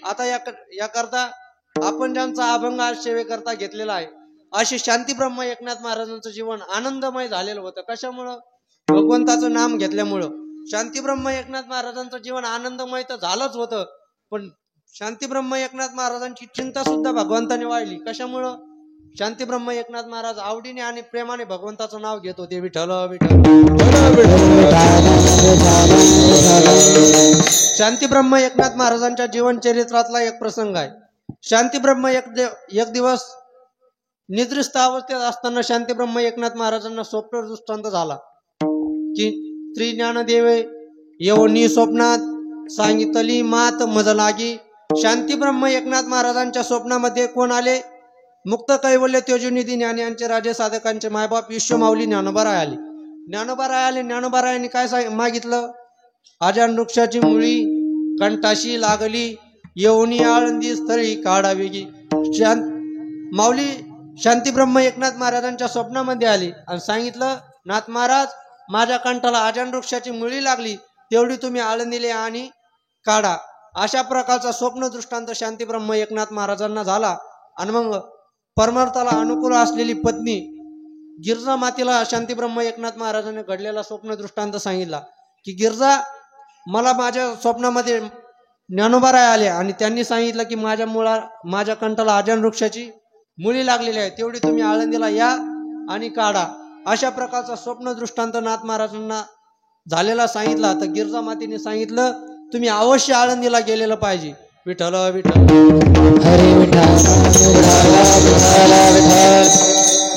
आता याकरता आपण ज्यांचा अभंग आज सेवेकरता घेतलेला आहे, असे शांतीब्रह्म एकनाथ महाराजांचं जीवन आनंदमय झालेलं होतं. कशामुळं? भगवंताचं नाम घेतल्यामुळं. शांतीब्रह्म एकनाथ महाराजांचं जीवन आनंदमय तर झालंच होतं, पण शांतीब्रह्म एकनाथ महाराजांची चिंता सुद्धा भगवंताने वाढली. कशामुळं? शांतीब्रह्म एकनाथ महाराज आवडीने आणि प्रेमाने भगवंताचं नाव घेत होते. विठ्ठल विठ्ठल. शांतीब्रह्म एकनाथ महाराजांच्या जीवन चरित्रातला एक प्रसंग आहे. शांतीब्रह्म एक दिवस निद्रिस्त अवस्थेत असताना शांतीब्रह्म एकनाथ महाराजांना स्वप्न दृष्टांत झाला की श्री ज्ञानदेवे येवनी स्वप्नात सांगितली मात मज लागी. शांतीब्रह्म एकनाथ महाराजांच्या स्वप्नामध्ये कोण आले? मुक्त कैवल्य तेजोनिधी ज्ञानी यांचे राजे साधकांचे मायबाप विश्वमाऊली ज्ञानोबाराय आले. ज्ञानोबारायांनी काय मागितलं? आजान वृक्षाची मुळी कंठाशी लागली, येऊनी आळंदी स्थळी काढा वेगी. माऊली शांतीब्रह्म एकनाथ महाराजांच्या स्वप्नामध्ये आली आणि सांगितलं, नाथ महाराज, माझ्या कंठाला आजान वृक्षाची मुळी लागली, तेवढी तुम्ही आळंदीले आणि काढा. अशा प्रकारचा स्वप्न दृष्टांत शांतीब्रह्म एकनाथ महाराजांना झाला. आणि मग परमार्थाला अनुकूल असलेली पत्नी गिरजा मातेला शांतीब्रह्म एकनाथ महाराजांनी घडलेला स्वप्न दृष्टांत सांगितला की, गिरजा, मला माझ्या स्वप्नामध्ये ज्ञानोबाराय आले आणि त्यांनी सांगितलं की माझ्या कंठाला आजान वृक्षाची मुळी लागलेली आहे, तेवढी तुम्ही आळंदीला या आणि काढा. अशा प्रकारचा स्वप्न दृष्टांत नाथ महाराजांना झालेला सांगितला. तर गिरजा मातेने सांगितलं, तुम्ही अवश्य आळंदीला गेलेलं पाहिजे. विठ्ठल विठ्ठल हरे विठ्ठल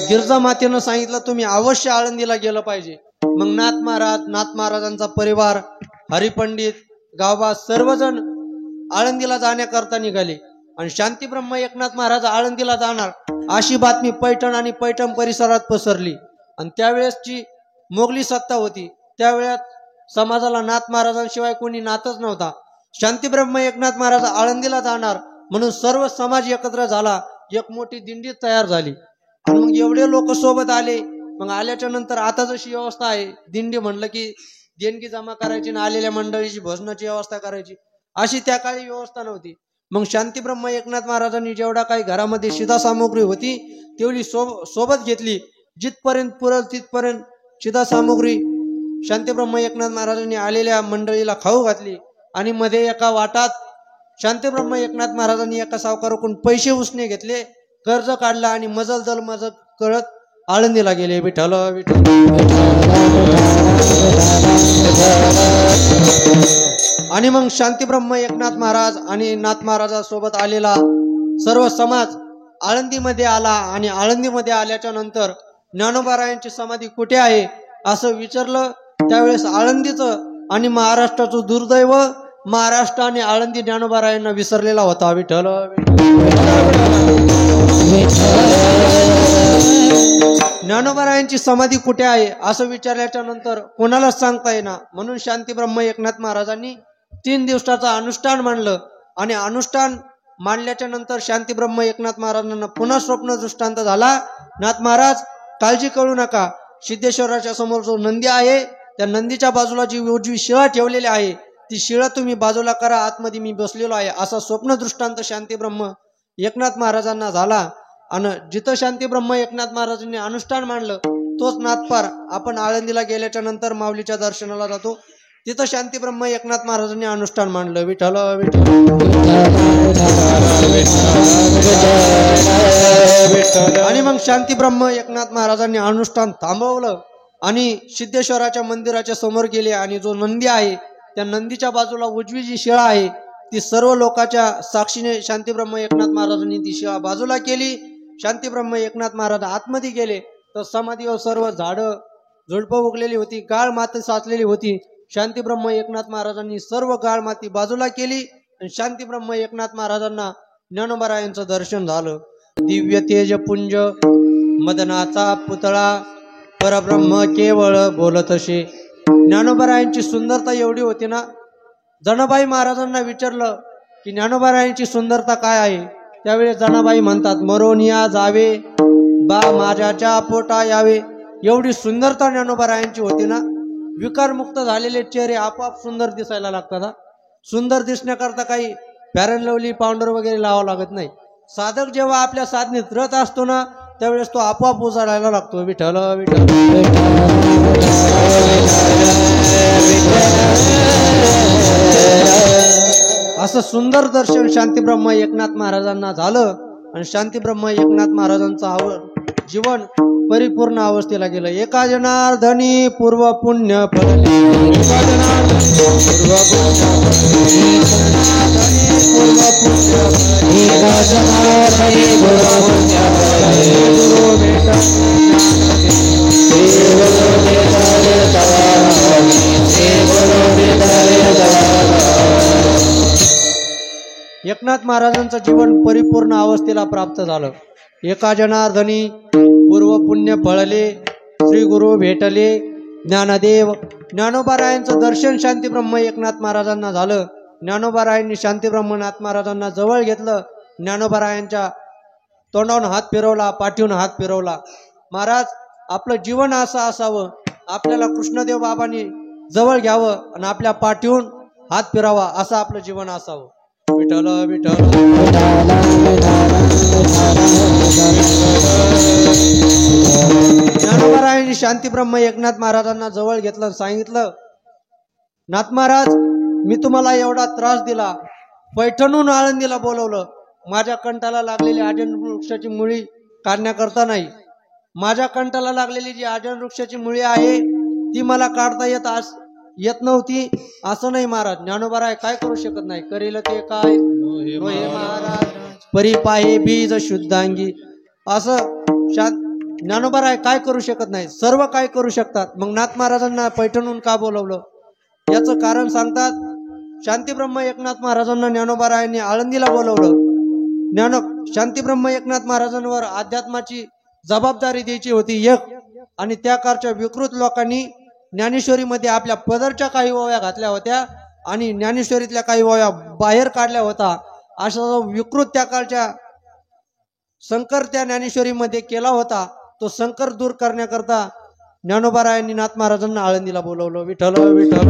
गिरजा मातेनं सांगितलं, तुम्ही अवश्य आळंदीला गेलं पाहिजे. मग नाथ महाराजांचा परिवार, हरिपंडित, गावबा सर्वजण आळंदीला जाण्याकरता निघाले. आणि शांतीब्रह्म एकनाथ महाराज आळंदीला जाणार अशी बातमी पैठण आणि पैठण परिसरात पसरली. आणि त्यावेळेसची मोगली सत्ता होती. त्यावेळेस समाजाला नाथ महाराजांशिवाय कोणी नातच नव्हता. शांतीब्रह्म एकनाथ महाराज आळंदीला जाणार म्हणून सर्व समाज एकत्र झाला, एक मोठी दिंडी तयार झाली. आणि मग एवढे लोक सोबत आले. मग आल्याच्या नंतर आता जशी व्यवस्था आहे, दिंडी म्हणलं की देणगी जमा करायची आणि आलेल्या मंडळीची भोजनाची व्यवस्था करायची, अशी त्या काळी व्यवस्था नव्हती. मग शांतीब्रह्म एकनाथ महाराजांनी जेवढा काही घरामध्ये शिधा सामुग्री होती तेवढी सोबत घेतली. जिथपर्यंत पुरल तिथपर्यंत शिधा सामुग्री शांतीब्रह्म एकनाथ महाराजांनी आलेल्या मंडळीला खाऊ घातली. आणि मध्ये एका वाटात शांतीब्रह्म एकनाथ महाराजांनी एका सावकाराकडून पैसे उसने घेतले, कर्ज काढला आणि मजल करत आळंदीला गेले. विठ्ठल विठ्ठल आणि मग शांतीब्रह्म एकनाथ महाराज आणि नाथ महाराजांसोबत आलेला सर्व समाज आळंदीमध्ये आला. आणि आळंदीमध्ये आल्याच्या नंतर ज्ञानोबारायांची समाधी कुठे आहे असं विचारलं. त्यावेळेस आळंदीचं आणि महाराष्ट्राचं दुर्दैव, महाराष्ट्र आणि आळंदी ज्ञानोबारायांना विसरलेला होता. विठ्ठल ज्ञानोबारायांची समाधी कुठे आहे असं विचारल्याच्या नंतर कोणालाच सांगता येईना. म्हणून शांतीब्रह्म एकनाथ महाराजांनी 3 दिवसाचं अनुष्ठान मांडलं. आणि अनुष्ठान मांडल्याच्या नंतर शांतीब्रह्म एकनाथ महाराजांना पुन्हा स्वप्न दृष्टांत झाला. नाथ महाराज, काळजी करू नका, सिद्धेश्वराच्या समोर जो नंदी आहे त्या नंदीच्या बाजूला जी उजवी शिळा ठेवलेली आहे ती शिळा तुम्ही बाजूला करा, आतमध्ये मी बसलेलो आहे, असा स्वप्न दृष्टांत शांतीब्रह्म एकनाथ महाराजांना झाला. आणि जिथं शांतीब्रह्म एकनाथ महाराजांनी अनुष्ठान मांडलं तोच नाथपार आपण आळंदीला गेल्याच्या नंतर माऊलीच्या दर्शनाला जातो, तिथं शांतीब्रह्म एकनाथ महाराजांनी अनुष्ठान मांडलं. विठ्ठल आणि मग शांतीब्रह्म एकनाथ महाराजांनी अनुष्ठान थांबवलं आणि सिद्धेश्वराच्या मंदिराच्या समोर गेले. आणि जो नंदी आहे त्या नंदीच्या बाजूला उजवी जी शिळा आहे ती सर्व लोकांच्या साक्षीने शांतीब्रह्म एकनाथ महाराजांनी ती शिळा बाजूला केली. शांतीब्रह्म एकनाथ महाराज आतमध्ये गेले तर समाधीवर सर्व झाडं झुडपं उगलेली होती, गाळ माती साचलेली होती. शांतीब्रह्म एकनाथ महाराजांनी सर्व गाळ माती बाजूला केली आणि शांतीब्रह्म एकनाथ महाराजांना ज्ञानोबारायांचं दर्शन झालं. दिव्य तेजपुंज मदनाचा पुतळा परब्रह्म केवळ बोलतसे. ज्ञानोबारायांची सुंदरता एवढी होती ना, जनाबाई महाराजांना विचारलं की ज्ञानोबारायांची सुंदरता काय आहे. त्यावेळी जनाबाई म्हणतात, मरोनिया जावे बा माझ्याच्या पोटा यावे. एवढी सुंदरता ज्ञानोबारायांची होती ना, विकारमुक्त झालेले चेहरे आपोआप सुंदर दिसायला लागतात. सुंदर दिसण्याकरता काही फॅरन लवली पावडर वगैरे लावावं लागत नाही. साधक जेव्हा आपल्या साधनेत रत असतो ना त्यावेळेस तो आपोआप उजाडायला लागतो. विठ्ठल विठ्ठल असं सुंदर दर्शन शांतीब्रह्म एकनाथ महाराजांना झालं. आणि शांतीब्रह्म एकनाथ महाराजांचं जीवन परिपूर्ण अवस्थेला गेलं. एका जनार्दनी पूर्व पुण्य फलले, एका जनार्दनी पूर्व पुण्य फलले, एका जनार्दनी पूर्व पुण्य फलले. गुरु भेटा श्री गुरु भेटाले तवानी, श्री गुरु भेटाले तवानी. एकनाथ महाराजांचं जीवन परिपूर्ण अवस्थेला प्राप्त झालं. एका जनार्दनी पूर्व पुण्य फळले, श्री गुरु भेटले ज्ञानदेव. ज्ञानोबारायांचं दर्शन शांतीब्रह्म एकनाथ महाराजांना झालं. ज्ञानोबारायांनी शांतीब्रह्मनाथ महाराजांना जवळ घेतलं. ज्ञानोबारायांच्या तोंडावून हात फिरवला, पाठीवून हात फिरवला. महाराज, आपलं जीवन असं असावं, आपल्याला कृष्णदेव बाबांनी जवळ घ्यावं आणि आपल्या पाठीवून हात फिरावा, असं आपलं जीवन असावं. विठ्ठल विठ्ठल ज्ञानोबारायांनी शांतीब्रह्म एकनाथ महाराजांना जवळ घेतलं, सांगितलं, नाथ महाराज, मी तुम्हाला एवढा त्रास दिला, पैठणहून आळंदीला बोलवलं, माझ्या कंठाला लागलेली आजन वृक्षाची मुळी काढण्याकरता नाही. माझ्या कंठाला लागलेली जी आजन वृक्षाची मुळी आहे ती मला काढता येत नव्हती, असं नाही महाराज. ज्ञानोबाराय काय करू शकत नाही, करेल ते काय हे महाराज, परी पाहे बीज शुद्धांगी. असं ज्ञानोबाराय काय करू शकत नाही, सर्व काय करू शकतात. मग नाथ महाराजांना पैठणहून का बोलवलं, याचं कारण सांगतात. शांतीब्रह्म एकनाथ महाराजांना ज्ञानोबारायांनी आळंदीला बोलवलं. शांतीब्रह्म एकनाथ महाराजांवर अध्यात्माची जबाबदारी द्यायची होती एक, आणि त्या कारच्या विकृत लोकांनी ज्ञानेश्वरीमध्ये आपल्या पदरच्या काही ओव्या घातल्या होत्या आणि ज्ञानेश्वरीतल्या काही ओव्या बाहेर काढल्या होता. असा जो विकृत त्या काळच्या संकर त्या ज्ञानेश्वरीमध्ये केला होता, तो संकर दूर करण्याकरता ज्ञानोबारायांनी नाथ महाराजांना आळंदीला बोलवलं. विठ्ठल विठ्ठल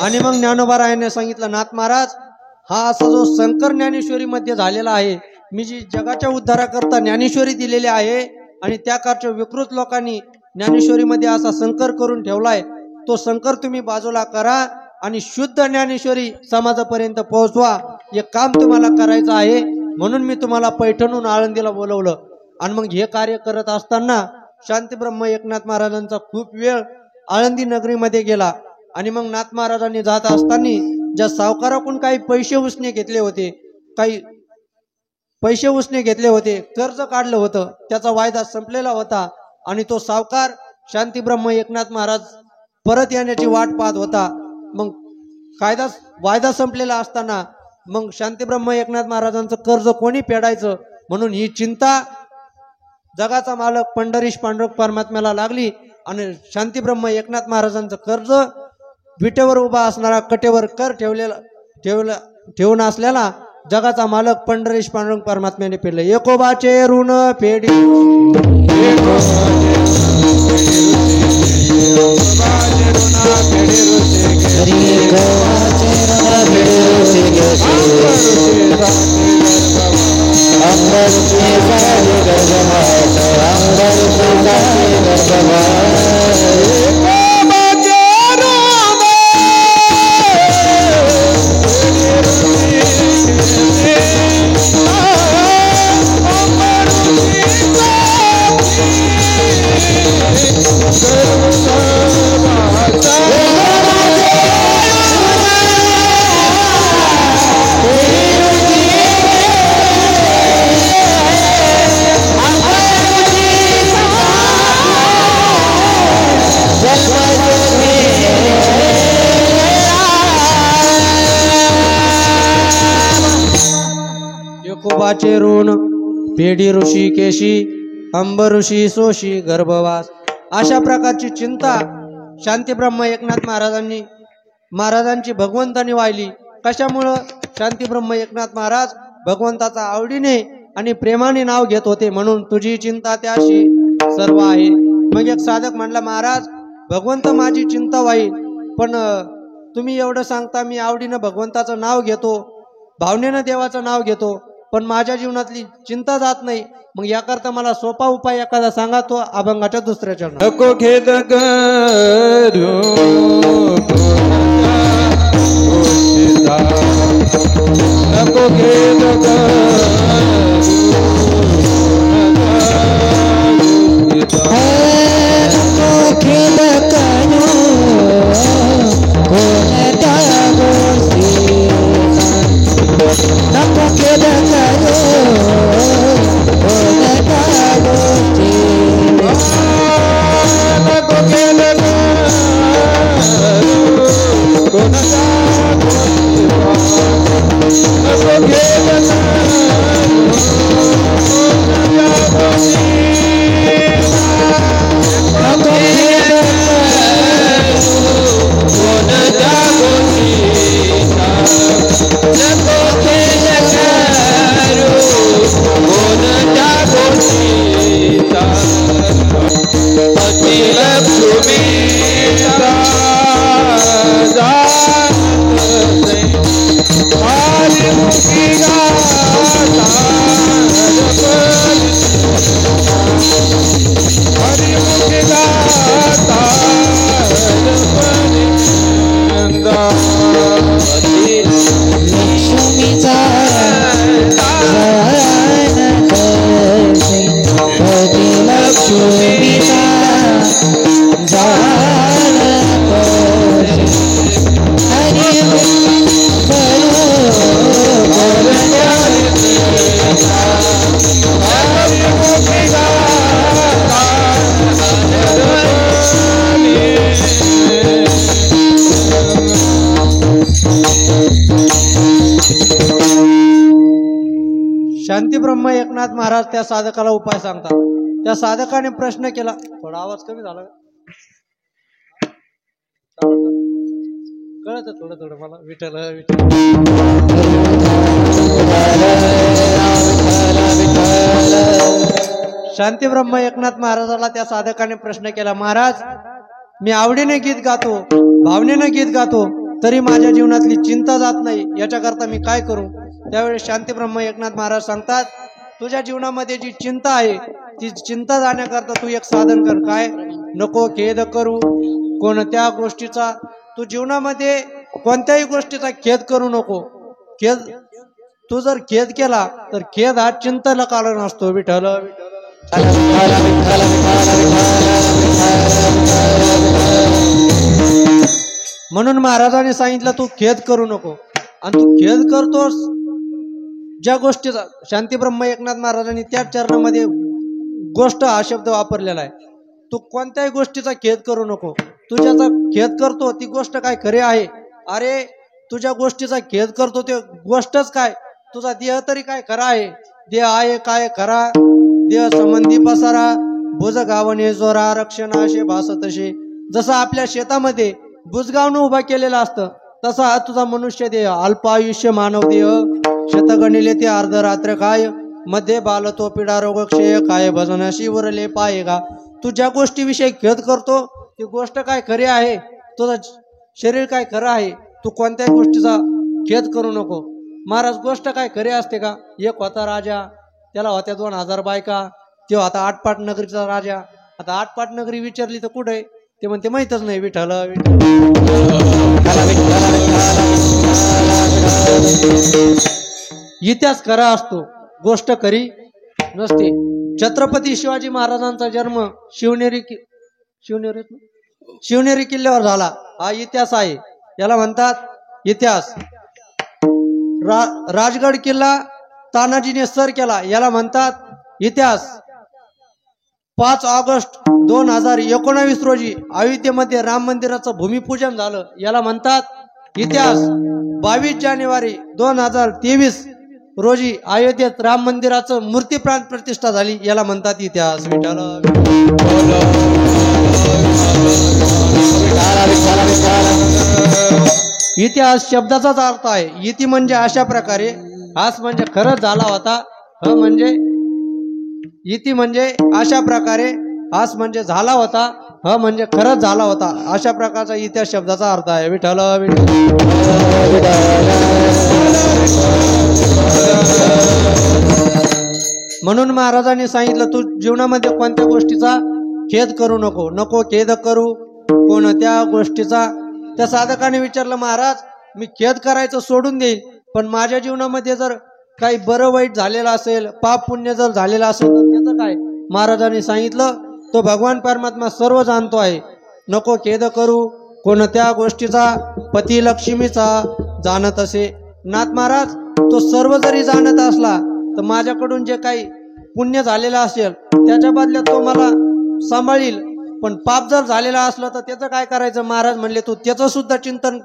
आणि मग ज्ञानोबारायांनी सांगितलं, नाथ महाराज, हा असा जो संकर ज्ञानेश्वरी मध्ये झालेला आहे, मी जी जगाच्या उद्धाराकरता ज्ञानेश्वरी दिलेली आहे आणि त्या कारच्या विकृत लोकांनी ज्ञानेश्वरीमध्ये असा संकर करून ठेवलाय, तो संकर तुम्ही बाजूला करा आणि शुद्ध ज्ञानेश्वरी समाजापर्यंत पोहोचवा. हे काम तुम्हाला करायचं आहे, म्हणून मी तुम्हाला पैठणहून आळंदीला बोलवलं. आणि मग हे कार्य करत असताना शांतीब्रह्म एकनाथ महाराजांचा खूप वेळ आळंदी नगरीमध्ये गेला. आणि मग नाथ महाराजांनी जात असताना ज्या सावकाराकडून काही पैसे उसने घेतले होते, कर्ज काढलं होतं, त्याचा वायदा संपलेला होता आणि तो सावकार शांतीब्रह्म एकनाथ महाराज परत येण्याची वाट पाहत होता. मग वायदा संपलेला असताना मग शांतीब्रह्म एकनाथ महाराजांचं कर्ज कोणी फेडायचं म्हणून ही चिंता जगाचा मालक पंढरीश पांडुरंग परमात्म्याला लागली. आणि शांतीब्रह्म एकनाथ महाराजांचं कर्ज विटेवर उभा असणारा कटेवर कर ठेवून असलेला जगाचा मालक पंढरीश पांडुरंग परमात्म्याने फेडले. एकोबाचे ऋण फेडी एकोबाचे ऋण पेढी ऋषी केशी अंब ऋषी सोशी गर्भवास. अशा प्रकारची चिंता शांतीब्रह्म एकनाथ महाराजांची भगवंताने वाहिली. कशामुळं? शांतीब्रह्म एकनाथ महाराज भगवंताचा आवडीने आणि प्रेमाने नाव घेत होते, म्हणून तुझी चिंता त्याशी सर्व आहे. मग एक साधक म्हणला, महाराज, भगवंत माझी चिंता वाईल, पण तुम्ही एवढं सांगता, मी आवडीनं भगवंताचं नाव घेतो, भावनेनं देवाचं नाव घेतो, पण माझ्या जीवनातली चिंता जात नाही. मग याकरता मला सोपा उपाय एखादा सांगा. तो अभंगाच्या दुसऱ्या चरणात. नको खेद करू नको खेद शोभिता झाला हरि शांती ब्रह्म एकनाथ महाराज त्या साधकाला उपाय सांगतात. त्या साधकाने प्रश्न केला. थोडा आवाज कमी झाला कळत थोडं थोडं मला. विठ्ठल विठ्ठल. शांती ब्रह्म एकनाथ महाराजाला त्या साधकाने प्रश्न केला. महाराज, मी आवडीने गीत गातो, भावनेने गीत गातो, तरी माझ्या जीवनातली चिंता जात नाही. याच्याकरता मी काय करू? त्यावेळेस शांती ब्रह्म एकनाथ महाराज सांगतात, तुझ्या जीवनामध्ये जी चिंता आहे ती चिंता जाण्याकरता तू एक साधन कर. काय? नको खेद करू कोणत्या गोष्टीचा. तू जीवनामध्ये कोणत्याही गोष्टीचा खेद करू नको. खेद तू जर खेद केला तर खेद हा चिंतेला कारण असतो. विठ्ठल म्हणून महाराजांनी सांगितलं तू खेद करू नको. आणि तू खेद करतोस ज्या गोष्टीचा, शांती ब्रह्म एकनाथ महाराजांनी त्या चरणामध्ये गोष्ट हा शब्द वापरलेला आहे. तू कोणत्याही गोष्टीचा खेद करू नको. तू ज्याचा खेद करतो ती गोष्ट काय खरी आहे? अरे तुझ्या गोष्टीचा खेद करतो ते गोष्टच काय? तुझा देह तरी काय खरा आहे? देह आहे काय खरा? देह संबंधी पसारा भुज गावणे जोरा रक्षण असे भासतसे. जसं आपल्या शेतामध्ये बुजगावनं उभा केलेला असतं तसा हा तुझा मनुष्य देह. अल्प आयुष्य मानव देह शतगणिले ते अर्धरात्र काय. मध्ये बाल तो पिडा रोग क्षय काय भजनाशी उरले पाये का. तू ज्या गोष्टीविषयी खेद करतो ती गोष्ट काय खरी आहे? तुझं शरीर काय खरं आहे? तू कोणत्याही गोष्टीचा खेद करू नको. महाराज, गोष्ट काय खरी असते का? एक होता राजा, त्याला होत्या 2000 बायका. तो होता आटपाट नगरीचा राजा. आता आटपाट नगरी विचारली तर कुठे? ते म्हणते माहीतच नाही. विठ्ठल इतिहास खरा असतो, गोष्ट खरी नसते. छत्रपती शिवाजी महाराजांचा जन्म शिवनेरी किल्ल्यावर झाला. हा इतिहास आहे, याला म्हणतात इतिहास. राजगड किल्ला तानाजीने सर केला, याला म्हणतात इतिहास. 5 ऑगस्ट 2019 रोजी अयोध्येमध्ये राम मंदिराचं भूमिपूजन झालं, याला म्हणतात इतिहास. 22 जानेवारी 2023 रोजी अयोध्येत राम मंदिराचं मूर्ती प्राण प्रतिष्ठा झाली, याला म्हणतात इतिहास. विठ्ठल इतिहास शब्दाचाच अर्थ आहे. इति म्हणजे अशा प्रकारे, हास म्हणजे खरंच झाला होता, ह म्हणजे इति म्हणजे अशा प्रकारे, हास म्हणजे झाला होता, ह म्हणजे खरंच झाला होता. अशा प्रकारचा इतिहास शब्दाचा अर्थ आहे. विठ्ठल म्हणून महाराजांनी सांगितलं तू जीवनामध्ये कोणत्या गोष्टीचा खेद करू नको. नको खेद करू कोणत्या गोष्टीचा. त्या साधकाने विचारलं, महाराज मी खेद करायचं सोडून देईन, पण माझ्या जीवनामध्ये जर काही बरं वाईट झालेलं असेल, पाप पुण्य जर झालेलं असेल तर त्याचं काय? महाराजांनी सांगितलं तो भगवान परमात्मा सर्व जाणतो आहे. नको खेद करू कोणत्या गोष्टीचा. पती लक्ष्मीचा जाणत असे. नाथ महाराज, तो सर्व जरी जाणत असला तर माझ्याकडून जे काही पुण्य झालेलं असेल त्याच्या बदल्यात तो मला सांभाळील, पण पाप जर झालेला असलं तर त्याचं काय करायचं? महाराज म्हणले तू त्याचं सुद्धा चिंतन,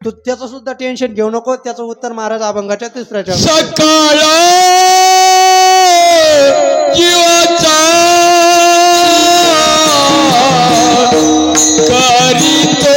तू त्याचं सुद्धा टेन्शन घेऊ नको. त्याचं उत्तर महाराज अभंगाच्या 3ऱ्या सकाळ जीवाचा करीतो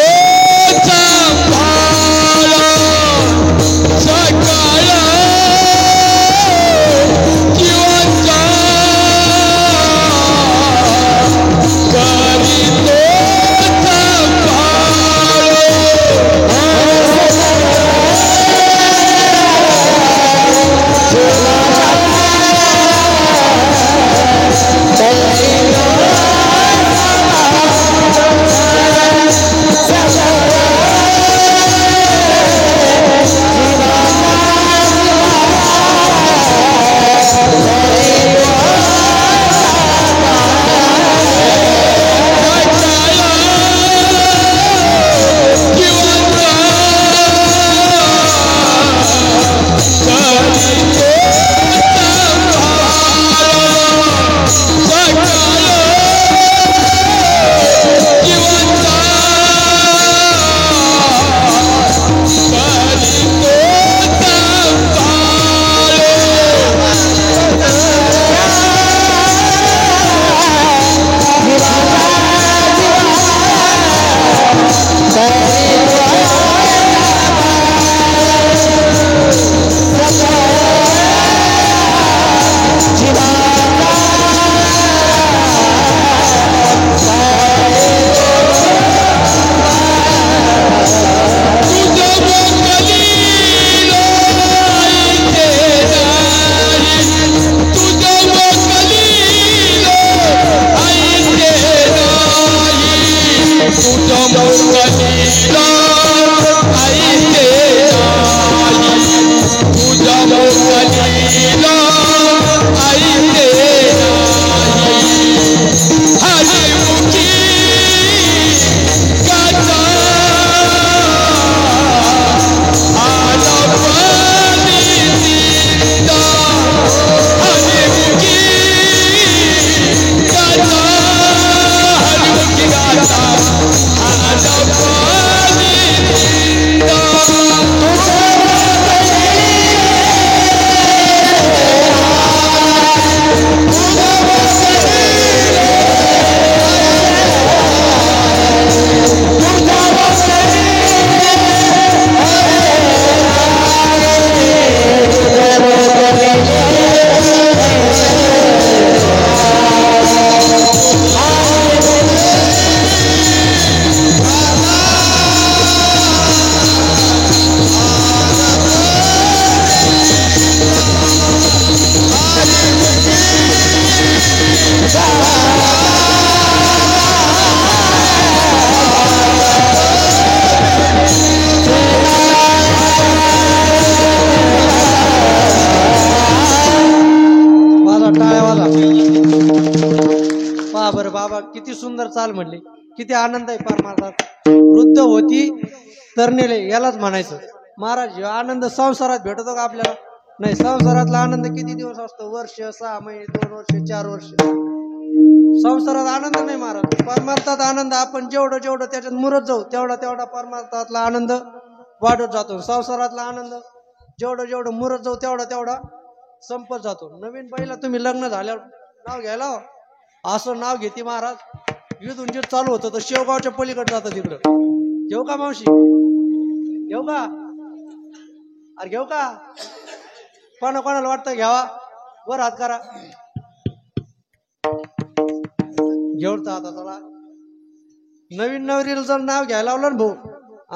पहा बरं बाबा किती सुंदर चाल म्हणली, किती आनंद आहे परमार्थात. वृद्ध होती तरनेले यालाच म्हणायचं. महाराज आनंद संसारात भेटतो का आपल्याला? नाही. संसारातला आनंद किती दिवस असतो? वर्ष, 6 महिने, 2 वर्ष, 4 वर्ष. संसारात आनंद नाही महाराज. परमार्थात आनंद. आपण जेवढं जेवढं त्याच्यात मुरत जाऊ तेवढा तेवढा परमार्थातला आनंद वाढत जातो. संसारातला आनंद जेवढं जेवढं मुरत जाऊ तेवढा तेवढा संपत जातो. नवीन बाईला तुम्ही लग्न झाल्यावर नाव घ्यायला असं नाव घेते महाराज. इथून जे चालू होतं तर शेवगावच्या पलीकडे जातं तिकडं. घेऊ का मावशी? घेऊ का? अरे घेऊ का? कोणाला वाटतं घ्यावा? वर हात करा. घेऊन तर आता चला. नवीन नवरीला जर नाव घ्यायला लावलं ना भाऊ,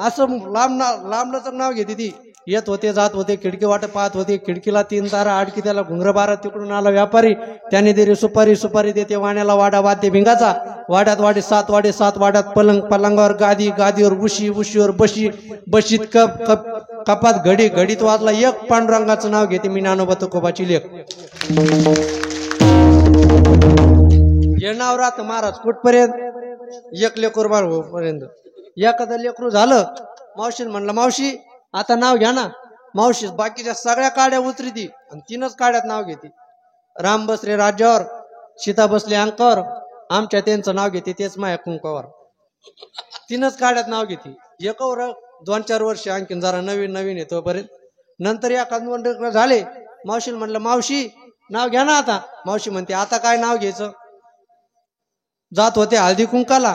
असं लांबलं नाव घेते ती. येत होते जात होते, खिडकी वाट पाहत होते. खिडकीला 3 तारा आडकी त्याला घुंगर बारा. तिकडून आला व्यापारी, त्याने दिली सुपारी देते. वाण्याला वाडा वाद्य भिंगाचा. वाड्यात वाडे 7 वाडे 7 वाड्यात पलंग, पलंगावर गादी, गादीवर उशी, उशीवर बशीत कपात घडी, घडीत वाजला एक. पांडुरंगाचं नाव घेते मी ज्ञानोबा तुकोबाची लेख. हे नाव राहत महाराज कुठपर्यंत? एक लेकरू बाळ होईपर्यंत. एखादं लेकरू झालं, मावशी म्हणलं मावशी आता नाव घ्या ना. मावशी बाकीच्या सगळ्या काड्या उतरती आणि 3च काड्यात नाव घेते. राम बसले राज्यावर, सीता बसले अंकावर, आमच्या त्यांचं नाव घेते तेच माया कुंकावर. 3च काड्यात नाव घेते. एकवर 2-4 वर्ष आणखीन जरा नवीन येतो पर्यंत. नंतर एखाद दोन झाले, मावशीला म्हणलं मावशी नाव घ्या ना आता. मावशी म्हणते आता काय नाव घ्यायचं? जात होते हळदी कुंकाला,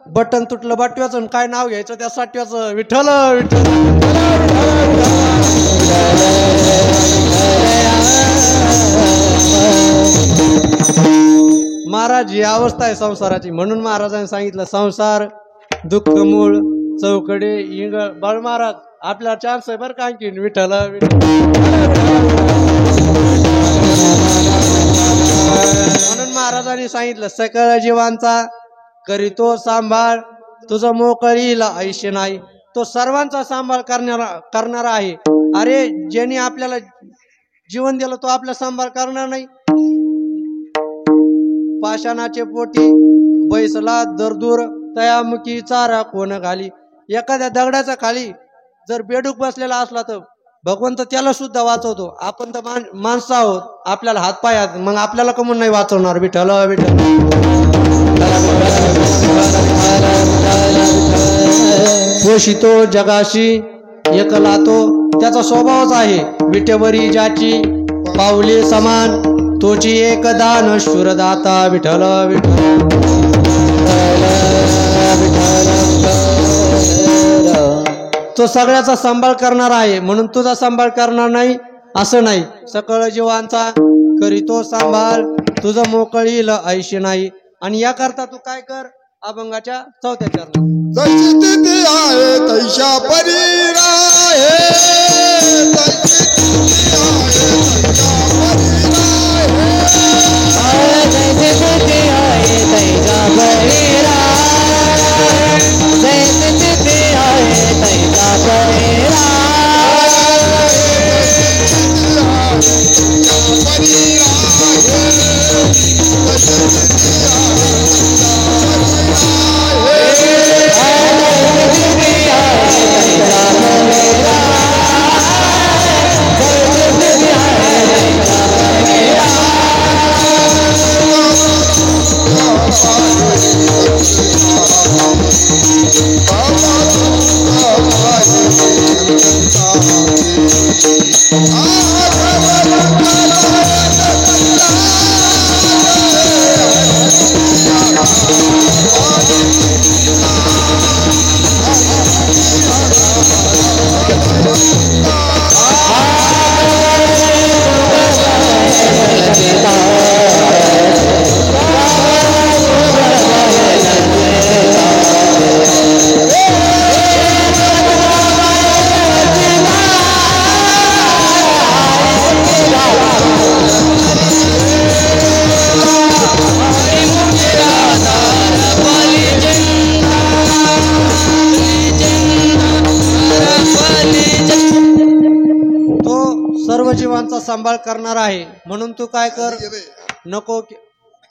बटन तुटलं बाटव्याचं, काय नाव घ्यायचं त्या साठव्याचं? विठ्ठल विठ्ठल. महाराज ही अवस्था आहे संसाराची. म्हणून महाराजांनी सांगितलं संसार दुःख मूळ चौकडे इंगळ. बाळ महाराज आपल्याला चान्स आहे बरं का आणखीन. विठ्ठल म्हणून महाराजांनी सांगितलं सकळ जीवांचा करीतो सांभाळ, तुझं मोकळीला ऐशी नाही. तो सर्वांचा सांभाळ करणारा आहे. अरे ज्यांनी आपल्याला जीवन दिलं तो आपला सांभाळ करणार नाही? पाषाणाचे पोटी बैसला दरदूर, तयामुखी चारा कोण घाली. एखाद्या दगडाच्या खाली जर बेडूक बसलेला असला तर भगवंत त्याला सुद्धा वाचवतो. आपण तर माणसं आहोत, आपल्याला हात पाय आहेत, मग आपल्याला कमून नाही वाचवणार? विठ्ठल विठ्ठल. पोषितो जगाशी एकला तो, त्याचा स्वभावच आहे. विटेवरी ज्याची पावले समान, तोची एक दान शूरदाता. विठ्ठल विठ्ठल. तो सगळ्याचा सांभाळ करणार आहे, म्हणून तुझा सांभाळ करणार नाही असं नाही. सकळ जीवांचा करीतो सांभाळ, तुझं मोकळील ऐशी नाही. आणि याकरता तू काय कर? अभंगाच्या 4थ्या चरणात जशी तिथे आहे तैशा परी राहे, जशी तिथे आहे तैशा परी राहे, जशी तिथे आहे तैशा परी राहे, जशी तिथे आहे तैशा परी राहे, जशी तिथे सर्व जीवांचा सांभाळ करणार आहे. म्हणून तू काय कर? नको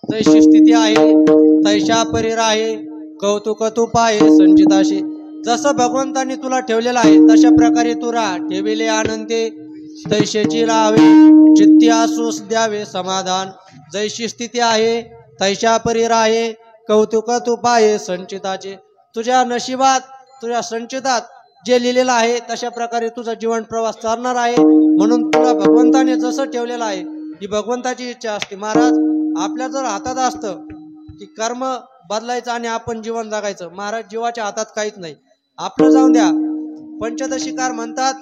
जैशी स्थिती आहे तैशा परी राहे, कौतुक तू पाहे संचिताशी. जसं भगवंतांनी तुला ठेवलेलं आहे तशा प्रकारे तू राहा. ठेविले आनंदे तैशेची राहावे, चित्ती आसूस द्यावे समाधान. जैशी स्थिती आहे तैशा परी राहे, कौतुक तू पाहे संचिताचे. तुझ्या नशिबात तुझ्या संचितात जे लिहिलेलं आहे तशा प्रकारे तुझा जीवन प्रवास चालणार आहे. म्हणून तुला भगवंताने जसं ठेवलेलं आहे ही भगवंताची इच्छा असते. महाराज आपल्या जर हातात असतं की कर्म बदलायचं आणि आपण जीवन जगायचं, महाराज जीवाच्या हातात काहीच नाही. आपलं जाऊन द्या. पंचदशीकार म्हणतात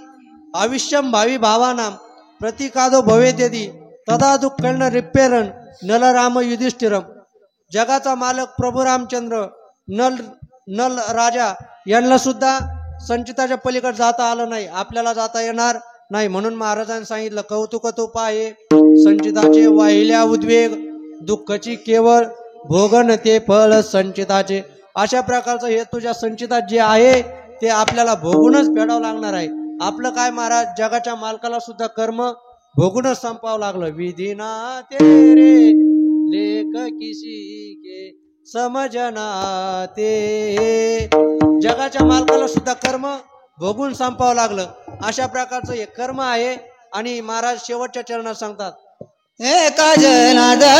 आविष्यम भावी भावानाम प्रतिकादो भवेद्यदी तदा दुःखन रिपेरण नल राम युधिष्ठिरम. जगाचा मालक प्रभू रामचंद्र नल राजा यांना सुद्धा संचिताच्या पलीकडे जाता आलं नाही, आपल्याला जाता येणार नाही. म्हणून महाराजांनी सांगितलं कौतुक तो पाहे संचिताचे, वाहिल्या उद्वेग दुःखची केवळ भोगन ते फळ संचिताचे. अशा प्रकारचं हे तुझ्या संचितात जे आहे ते आपल्याला भोगूनच फेडावं लागणार आहे. आपलं काय महाराज जगाच्या मालकाला सुद्धा कर्म भोगूनच संपावं लागलं. विधिना तेरे लेख किसी के समजना ते. जगाच्या मालकाला सुद्धा कर्म भोगून संपावं लागलं. अशा प्रकारचं हे कर्म आहे. आणि महाराज शेवटच्या चरणात सांगतात एका जनादा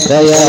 दया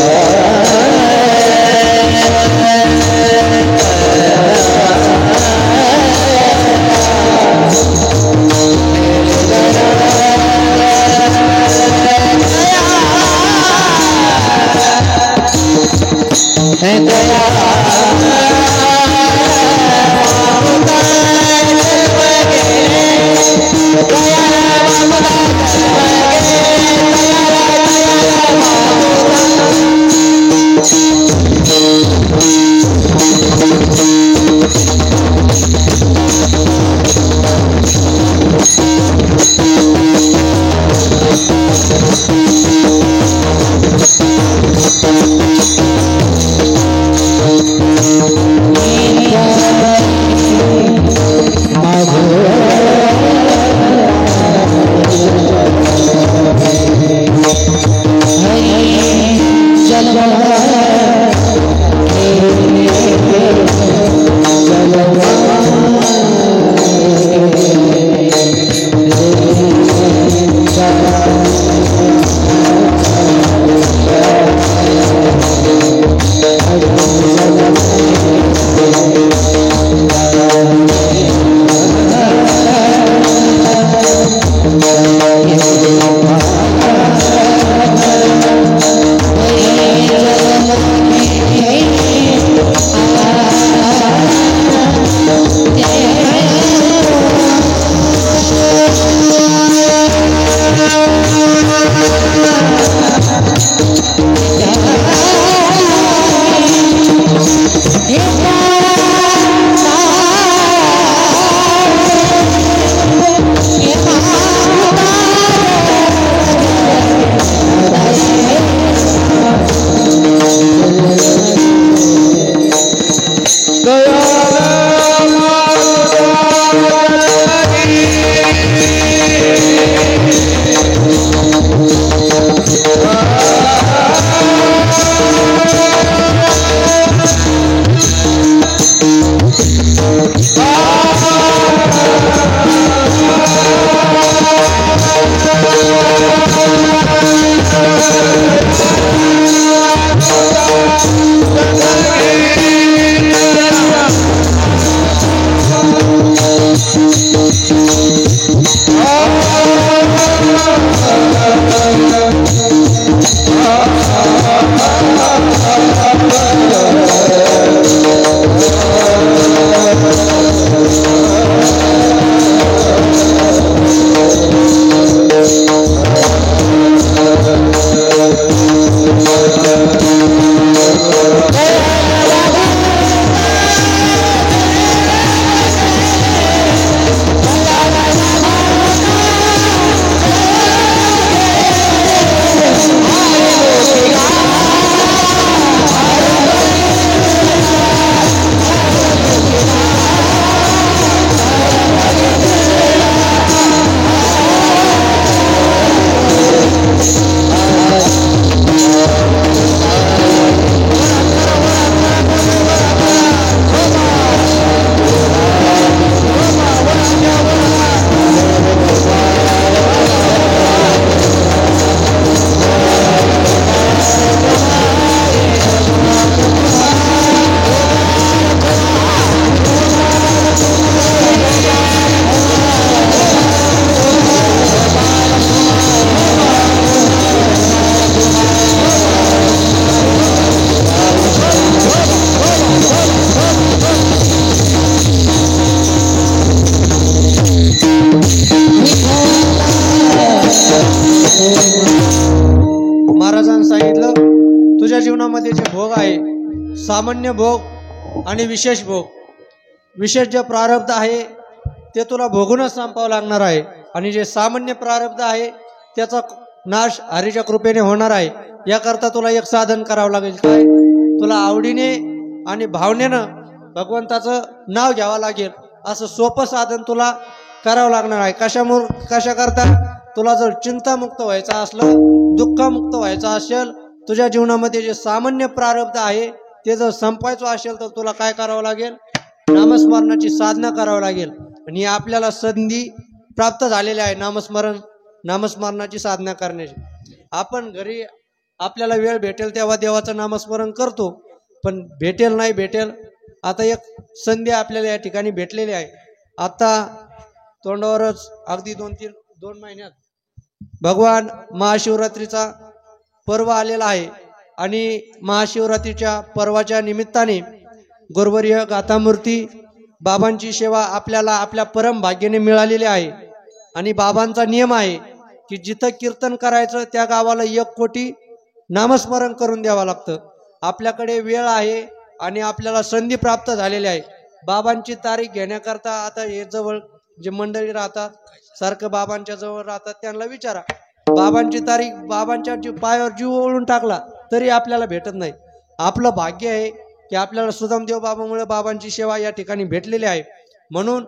महाराजांनी सांगितलं तुझ्या जीवनामध्ये जे भोग आहे सामान्य भोग आणि विशेष भोग. विशेष जे प्रारब्ध आहे ते तुला भोगूनच संपावं लागणार आहे आणि जे सामान्य प्रारब्ध आहे त्याचा नाश हरीच्या कृपेने होणार आहे. याकरता तुला एक साधन करावं लागेल. काय? तुला आवडीने आणि भावनेनं भगवंताचं नाव घ्यावं लागेल. असं सोपं साधन तुला करावं लागणार आहे. कशा करता? तुला जर चिंतामुक्त व्हायचं असलं, दुःखमुक्त व्हायचं असेल, तुझ्या जीवनामध्ये जे सामान्य प्रारब्ध आहे ते जर संपायचं असेल तर तुला काय करावं लागेल? नामस्मरणाची साधना करावं लागेल. आणि आपल्याला संधी प्राप्त झालेली आहे नामस्मरणाची साधना करण्याची. आपण घरी आपल्याला वेळ भेटेल तेव्हा देवाचं नामस्मरण करतो, पण भेटेल नाही भेटेल आता एक संधी आपल्याला या ठिकाणी भेटलेली आहे. आता तोंडावरच अगदी 2 महिन्यात भगवान महाशिवरात्रीचा पर्व आलेला आहे आणि महाशिवरात्रीच्या पर्वाच्या निमित्ताने गुरुवर्य गाथामूर्ती बाबांची सेवा आपल्याला आपल्या परम भाग्याने मिळालेली आहे. आणि बाबांचा नियम आहे की जिथं कीर्तन करायचं त्या गावाला 1 कोटी नामस्मरण करून द्यावं लागतं. आपल्याकडे वेळ आहे आणि आपल्याला संधी प्राप्त झालेली आहे. बाबांची तारीख घेण्याकरता आता हे जवळ जे मंडळी राहतात सारखं बाबांच्या जवळ राहतात त्यांना विचारा. बाबांची तारीख बाबांच्या पायावर जीव ओळून टाकला तरी आपल्याला भेटत नाही. आपलं भाग्य आहे की आपल्याला सुदामदेव बाबामुळे बाबांची सेवा या ठिकाणी भेटलेली आहे. म्हणून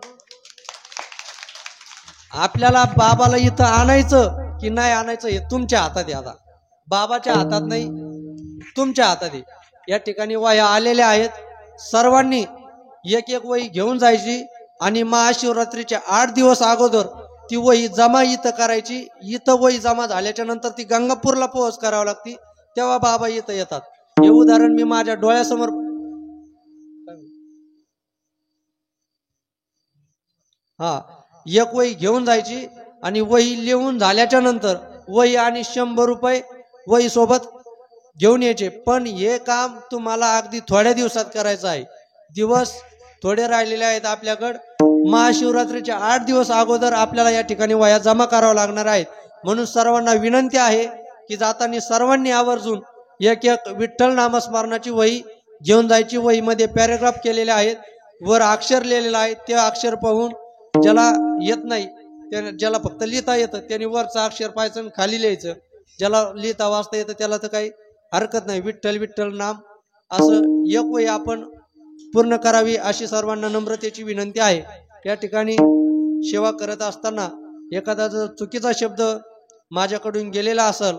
आपल्याला बाबाला इथं आणायचं की नाही आणायचं हे तुमच्या हातात आहे. आता बाबाच्या हातात नाही, तुमच्या हातात आहे. या ठिकाणी वह्या आलेल्या आहेत. सर्वांनी एक एक वही घेऊन जायची आणि महाशिवरात्रीच्या 8 दिवस अगोदर ती वही जमा इथं करायची. इथं वही जमा झाल्याच्या नंतर ती गंगापूरला पोहोच करावी लागती, तेव्हा बाबा इथं येतात. हे उदाहरण मी माझ्या डोळ्यासमोर एक वही घेऊन जायची आणि वही लिहून झाल्याच्या नंतर वही आणि 100 रुपये वही सोबत घेऊन यायचे. पण हे काम तुम्हाला अगदी थोड्या दिवसात करायचं आहे. दिवस थोडे राहिलेले आहेत आपल्याकडं. महाशिवरात्रीच्या 8 दिवस अगोदर आपल्याला या ठिकाणी वह्या जमा कराव्या लागणार आहेत. म्हणून सर्वांना विनंती आहे की जाताना सर्वांनी आवर्जून एक एक विठ्ठल नामस्मरणाची वही घेऊन जायची. वहीमध्ये पॅरेग्राफ केलेले आहेत, वर अक्षर लिहिलेलं आहे. ते अक्षर पाहून ज्याला येत नाही, ज्याला फक्त लिहिता येतं त्याने वरचं अक्षर पाहायचं आणि खाली लिहायचं. ज्याला लिहिता वाचता येतं त्याला तर काही हरकत नाही. विठ्ठल विठ्ठल नाम असं एक वही आपण पूर्ण करावी अशी सर्वांना नम्रतेची विनंती आहे. या ठिकाणी सेवा करत असताना एखादा जर चुकीचा शब्द माझ्याकडून गेलेला असेल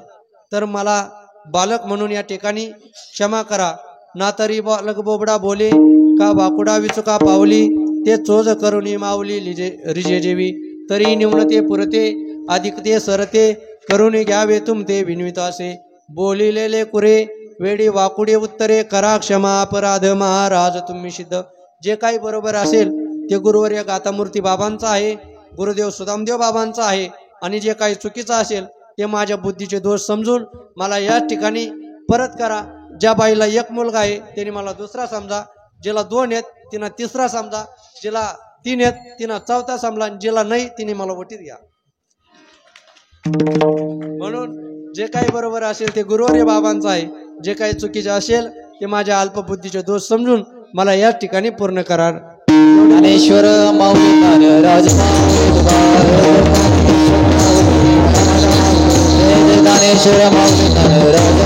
तर मला बालक म्हणून या ठिकाणी क्षमा करा. ना तरी बालक बोबडा बोले का वाकुडा विचुका पावली, ते चोज करुणी माऊली रिजे जेवी, तरी निवणते पुरते अधिक ते सरते, करुणी घ्यावे तुमते विनवित असे, बोलिलेले कुरे वेडी वाकुडे उत्तरे, करा क्षमा अपराध महाराज तुम्ही सिद्ध. जे काही बरोबर असेल ते गुरुवर्य गातामूर्ती बाबांचं आहे, गुरुदेव सुदामदेव बाबांचं आहे. आणि जे काही चुकीचं असेल ते माझ्या बुद्धीचे दोष समजून मला या ठिकाणी परत करा. ज्या बाईला एक मुलगा आहे त्याने मला दुसरा समजा, जिला 2 आहेत तिनं तिसरा समजा, जिला 3 आहेत तिनं चौथा समजा, जिला नाही तिने मला वटीत घ्या. म्हणून जे काही बरोबर असेल ते गुरुवर्य बाबांचं आहे, जे काही चुकीचे असेल ते माझ्या अल्पबुद्धीचे दोष समजून मला या ठिकाणी पूर्ण करा. ज्ञानेश्वर माऊली ज्ञानेश्वर माऊली पराक्रम